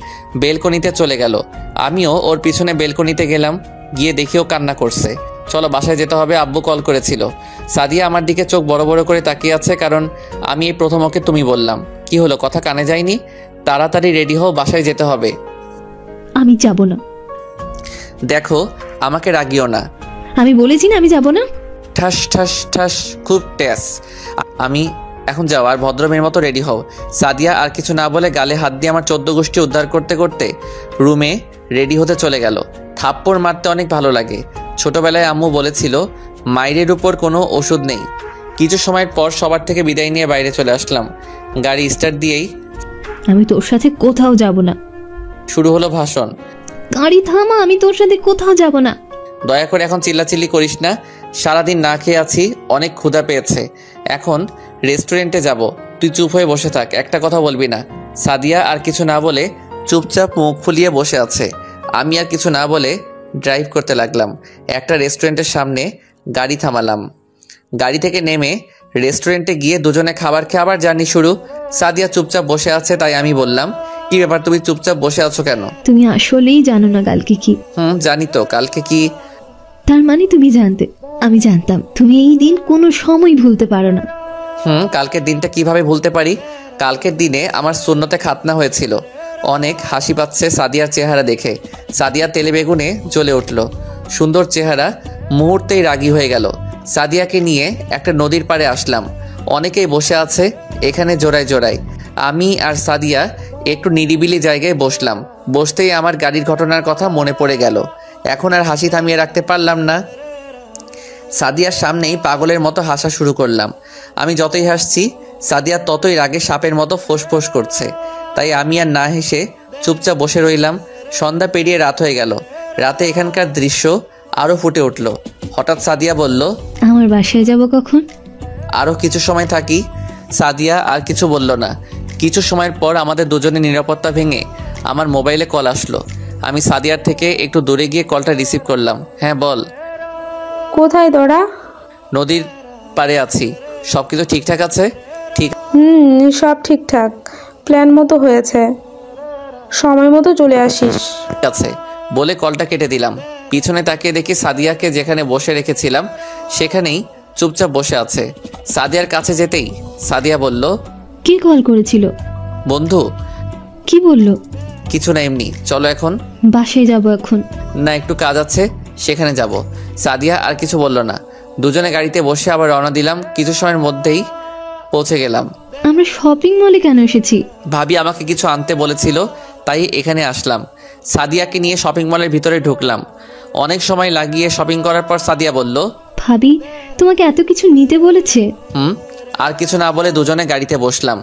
বেলকনিতে চলে গেল। আমিও ওর পিছনে বেলকনিতে গেলাম। গিয়ে দেখিও কান্না করছে। চলো বাসায় যেতে হবে, আব্বু কল করেছিল। সাদিয়া আমার দিকে চোখ বড় বড় করে তাকিয়ে আছে, কারণ আমি এই প্রথম ওকে তুমি বললাম। কি হলো, কথা কানে যায়নি? তাড়াতাড়ি রেডি হও, বাসায় যেতে হবে। আমি যাব না। দেখো, আমাকে রাগিও না। আমি বলেছি না আমি যাব না। ঠাস ঠাস ঠাস, খুব ট্যাস। আমি এখন যাও, আর ভদ্রমের মতো রেডি হও। সাদিয়া আর কিছু না বলে গালে হাত দিয়ে আমার 14 গোষ্ঠী উদ্ধার করতে করতে রুমে রেডি হতে চলে গেল। থাপ্পড় মারতে অনেক ভালো লাগে। ছোটবেলায় আম্মু বলেছিল, মায়ের উপর কোনো ওষুধ নেই। কিছু সময়ের পর সবার থেকে বিদায় নিয়ে বাইরে চলে আসলাম। গাড়ি স্টার্ট দিয়েই, আমি তোর সাথে কোথাও যাব না। শুরু হলো ভাষণ। গাড়ি থামা, আমি তোর সাথে কোথাও যাব না। দয়া করে এখন চিল্লাচিল্লি করিস না। সারাদিন না খেয়ে আছি, অনেক ক্ষুধা পেয়েছে। এখন রেস্টুরেন্টে যাব। তুই চুপ হয়ে বসে থাক, একটা কথা বলবি না। সাদিয়া আর কিছু না বলে চুপচাপ মুখ ফুলিয়ে বসে আছে। আমি আর কিছু না বলে ড্রাইভ করতে লাগলাম। একটা রেস্টুরেন্টের সামনে গাড়ি থামালাম। গাড়ি থেকে নেমে রেস্টুরেন্টে গিয়ে দুজনে খাবার খেয়ে আবার জার্নি শুরু। সাদিয়া চুপচাপ বসে আছে, তাই আমি বললাম, কি ব্যাপার, তুমি চুপচাপ বসে আছো কেন? তুমি আসলেই জানো না কালকে কি? জানি তো, কালকে কি? তার মানে তুমি জানতে? আমি জানতাম তুমি এই দিন কোনো সময় ভুলতে পারো না। কালকের দিনটা কিভাবে ভুলতে পারি? কালকের দিনে আমার সুন্নতে খাতনা হয়েছিল। অনেক হাসি পাচ্ছে সাদিয়ার চেহারা দেখে। সাদিয়া তেলে বেগুনে জ্বলে উঠল। সুন্দর চেহারা মুহূর্তেই রাগী হয়ে গেল। সাদিয়াকে নিয়ে একটা নদীর পাড়ে আসলাম। অনেকেই বসে আছে এখানে জোড়ায় জোড়ায়। আমি আর সাদিয়া একটু নিরিবিলি জায়গায় বসলাম। বসতেই আমার গাড়ির ঘটনার কথা মনে পড়ে গেল। এখন আর হাসি থামিয়ে রাখতে পারলাম না। সাদিয়ার সামনেই পাগলের মতো হাসা শুরু করলাম। আমি যতই হাসছি, সাদিয়া ততই রাগে সাপের মতো ফোঁস করছে। তাই আমি আর না হেসে চুপচাপ বসে রইলাম। সন্ধ্যা পেরিয়ে রাত হয়ে গেল। রাতে এখানকার দৃশ্য আরও ফুটে উঠল। হঠাৎ সাদিয়া বলল, আমার বাসায় যাব কখন? আরও কিছু সময় থাকি। সাদিয়া আর কিছু বলল না। কিছু সময়ের পর আমাদের দুজনের নিরাপত্তা ভেঙে আমার মোবাইলে কল আসলো। আমি সাদিয়ার থেকে একটু দূরে গিয়ে কলটা রিসিভ করলাম। হ্যাঁ বল। কোথায় তোরা? নদীর পাড়ে আছি। সব কিছু ঠিকঠাক আছে? ঠিক। সব ঠিকঠাক। প্ল্যান মতো হয়েছে, সময় মতো চলে আসিস। ঠিক আছে বলে কলটা কেটে দিলাম। পিছনে তাকিয়ে দেখি সাদিয়াকে যেখানে বসে রেখেছিলাম সেখানেই চুপচাপ বসে আছে। সাদিয়ার কাছে যেতেই সাদিয়া বলল, কে কল করেছিল? বন্ধু। কি বললো? কিছু না, এমনি। চলো এখন। বাসায় যাব এখন। না, একটু কাজ আছে, সেখানে যাব। সাদিয়া আর কিছু বলল না। দুজনে গাড়িতে বসে আবার রওনা দিলাম। কিছু সময়ের মধ্যেই পৌঁছে গেলাম। আমরা শপিং মলে কেন এসেছি? ভাবি আমাকে কিছু আনতে বলেছিল, তাই এখানে আসলাম। সাদিয়াকে নিয়ে শপিং মলের ভিতরে ঢুকলাম। অনেক সময় লাগিয়ে শপিং করার পর সাদিয়া বলল, ভাবি তোমাকে এত কিছু নিতে বলেছে? আর কিছু না বলে দুজনে গাড়িতে বসলাম।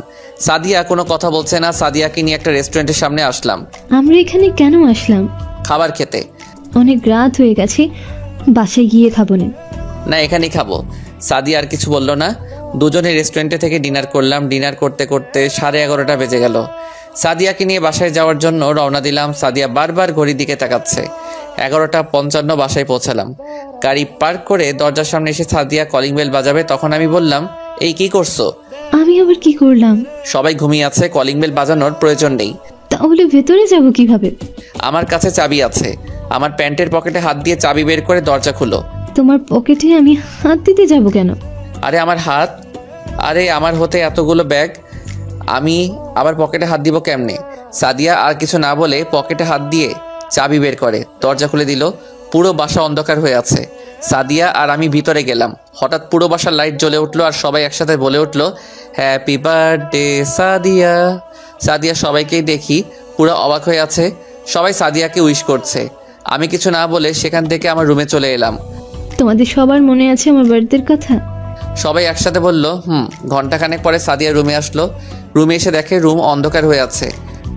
সাদিয়া কোনো কথা বলছে না। সাদিয়াকে নিয়ে একটা রেস্টুরেন্টের সামনে আসলাম। আমরা এখানে কেন আসলাম? খাবার খেতে। অনেক রাত হয়ে গেছে, বাসায় গিয়ে খাবো না। না, এখানেই খাবো। সাদিয়া আর কিছু বলল না। দুজনে রেস্টুরেন্টে থেকে ডিনার করলাম। ডিনার করতে করতে 11:30 বেজে গেল। সাদিয়াকে নিয়ে বাসায় যাওয়ার জন্য রওনা দিলাম। সাদিয়া বারবার ঘড়ির দিকে তাকাচ্ছে। 11:55 বাসায় পৌঁছালাম। গাড়ি পার্ক করে দরজার সামনে এসে সাদিয়া কলিং বেল বাজাবে, তখন আমি বললাম, এই কি করছো? আমি আবার কি করলাম? সবাই ঘুমিয়ে আছে, কলিং বেল বাজানোর প্রয়োজন নেই। তাহলে ভেতরে যাব কিভাবে? আমার কাছে চাবি আছে। আমার প্যান্টের পকেটে হাত দিয়ে চাবি বের করে দরজা খুলো। তোমার পকেটে আমি হাত দিতে যাব কেন? আরে আমার হাত, আরে আমার হতে এতগুলো ব্যাগ, আমি আবার পকেটে হাত দিব কেমনে? সাদিয়া আর কিছু না বলে পকেটে হাত দিয়ে চাবি বের করে দরজা খুলে দিল। পুরো বাসা অন্ধকার হয়ে আছে। সাদিয়া আর আমি ভিতরে গেলাম। হঠাৎ পুরো বাসার লাইট জ্বলে উঠলো আর সবাই একসাথে বলে উঠলো, হ্যাপি বার্থডে সাদিয়া। সাদিয়া সবাইকেই দেখি পুরো অবাক হয়ে আছে। সবাই সাদিয়াকে উইশ করছে। আমি কিছু না বলে সেখান থেকে আমার রুমে চলে এলাম। তোমাদের সবার মনে আছে আমার বার্থডের কথা? সবাই একসাথে বলল, ঘন্টাখানেক পরে সাদিয়া রুমে আসলো। রুমে এসে দেখে রুম অন্ধকার হয়ে আছে।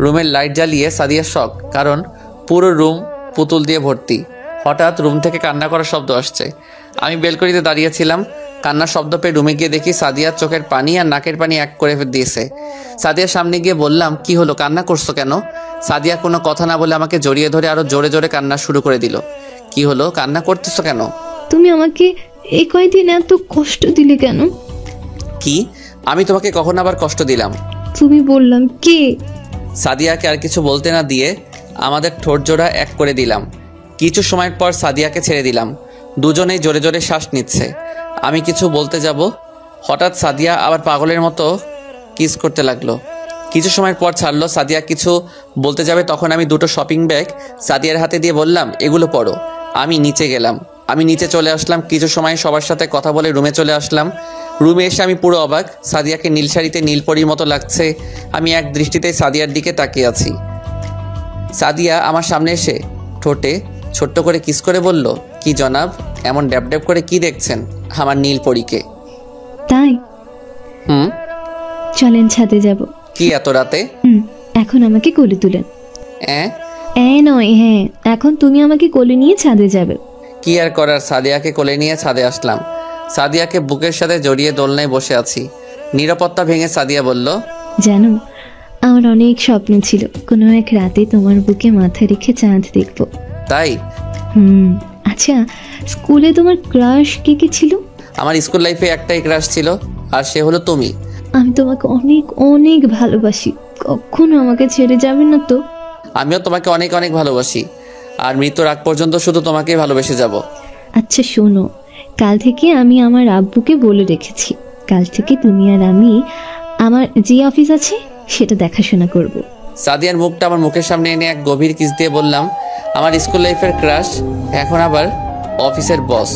রুমের লাইট জ্বালিয়ে সাদিয়া শক, কারণ পুরো রুম পুতুল দিয়ে ভর্তি। হঠাৎ রুম থেকে কান্না করার শব্দ আসছে। আমি বেলকনিতে দাঁড়িয়েছিলাম। কান্নার শব্দ পেয়ে রুমে গিয়ে দেখি সাদিয়ার চোখের পানি আর নাকের পানি এক করে দিয়েছে। সাদিয়ার সামনে গিয়ে বললাম, কি হলো, কান্না করছো কেন? সাদিয়া কোনো কথা না বলে আমাকে জড়িয়ে ধরে আরো জোরে জোরে কান্না শুরু করে দিল। কি হলো, কান্না করতেছো কেন? তুমি আমাকে এই কয়দিন এত কষ্ট দিলে কেন? কি, আমি তোমাকে কখন আবার কষ্ট দিলাম? তুমি বললাম কে? সাদিয়াকে আর কিছু বলতে না দিয়ে আমাদের ঠোঁট জোড়া এক করে দিলাম। কিছু সময় পর সাদিয়াকে ছেড়ে দিলাম। দুজনেই জোরে জোরে শ্বাস নিচ্ছে। আমি কিছু বলতে যাব, হঠাৎ সাদিয়া আবার পাগলের মতো কিস করতে লাগলো। কিছু সময় পর ছাড়লো। সাদিয়া কিছু বলতে যাবে, তখন আমি দুটো শপিং ব্যাগ সাদিয়ার হাতে দিয়ে বললাম, এগুলো পড়ো। আমি নিচে গেলাম। আমি নিচে চলে আসলাম। কিছু সময় সবার সাথে কথা বলে রুমে চলে আসলাম। রুমে এসে আমি পুরো অবাক। সাদিয়াকে নীল শাড়িতে নীলপরীর মতো লাগছে। আমি এক দৃষ্টিতে সাদিয়ার দিকে তাকিয়ে আছি। সাদিয়া আমার সামনে এসে ঠোঁটে ছোট্ট করে কিস করে বলল, কি জনাব, এমন ড্যাব ড্যাব করে কি দেখছেন আমার নীলপরীকে? তাই? চলেন ছাদে যাব। কি এত রাতে? এখন আমাকে কোলে তুলেন। নয়, হ্যাঁ, এখন তুমি আমাকে কোলে নিয়ে ছাদে যাবে। কি আর করার, সাদিয়াকে কোলে নিয়ে ছাদে আসলাম। সাদিয়াকে বুকের সাথে জড়িয়ে দোলনায় বসে আছি। নিরাপত্তা ভেঙে সাদিয়া বলল, জানো, আমার অনেক স্বপ্ন ছিল কোনো এক রাতে তোমার বুকে মাথা রেখে চাঁদ দেখব। তাই? আচ্ছা, স্কুলে তোমার ক্রাশ কে কে ছিল? আমার স্কুল লাইফে একটাই ক্রাশ ছিল, আর সে হলো তুমি। আমি তোমাকে অনেক অনেক ভালোবাসি। কখনো আমাকে ছেড়ে যাবে না তো? আমিও তোমাকে অনেক অনেক ভালোবাসি, আর মৃত্যুর আগ পর্যন্ত শুধু তোমাকেই ভালোবেসে যাব। আচ্ছা শোনো, কাল থেকে আমি আমার আব্বুকে বলে রেখেছি, কাল থেকে তুমি আর আমি আমার যে অফিস আছে সেটা দেখাশোনা করব। সাদিয়ার মুখটা আমার মুখের সামনে এনে এক গভীর কিস দিয়ে বললাম, আমার স্কুল লাইফের ক্রাশ এখন আবার অফিসের বস।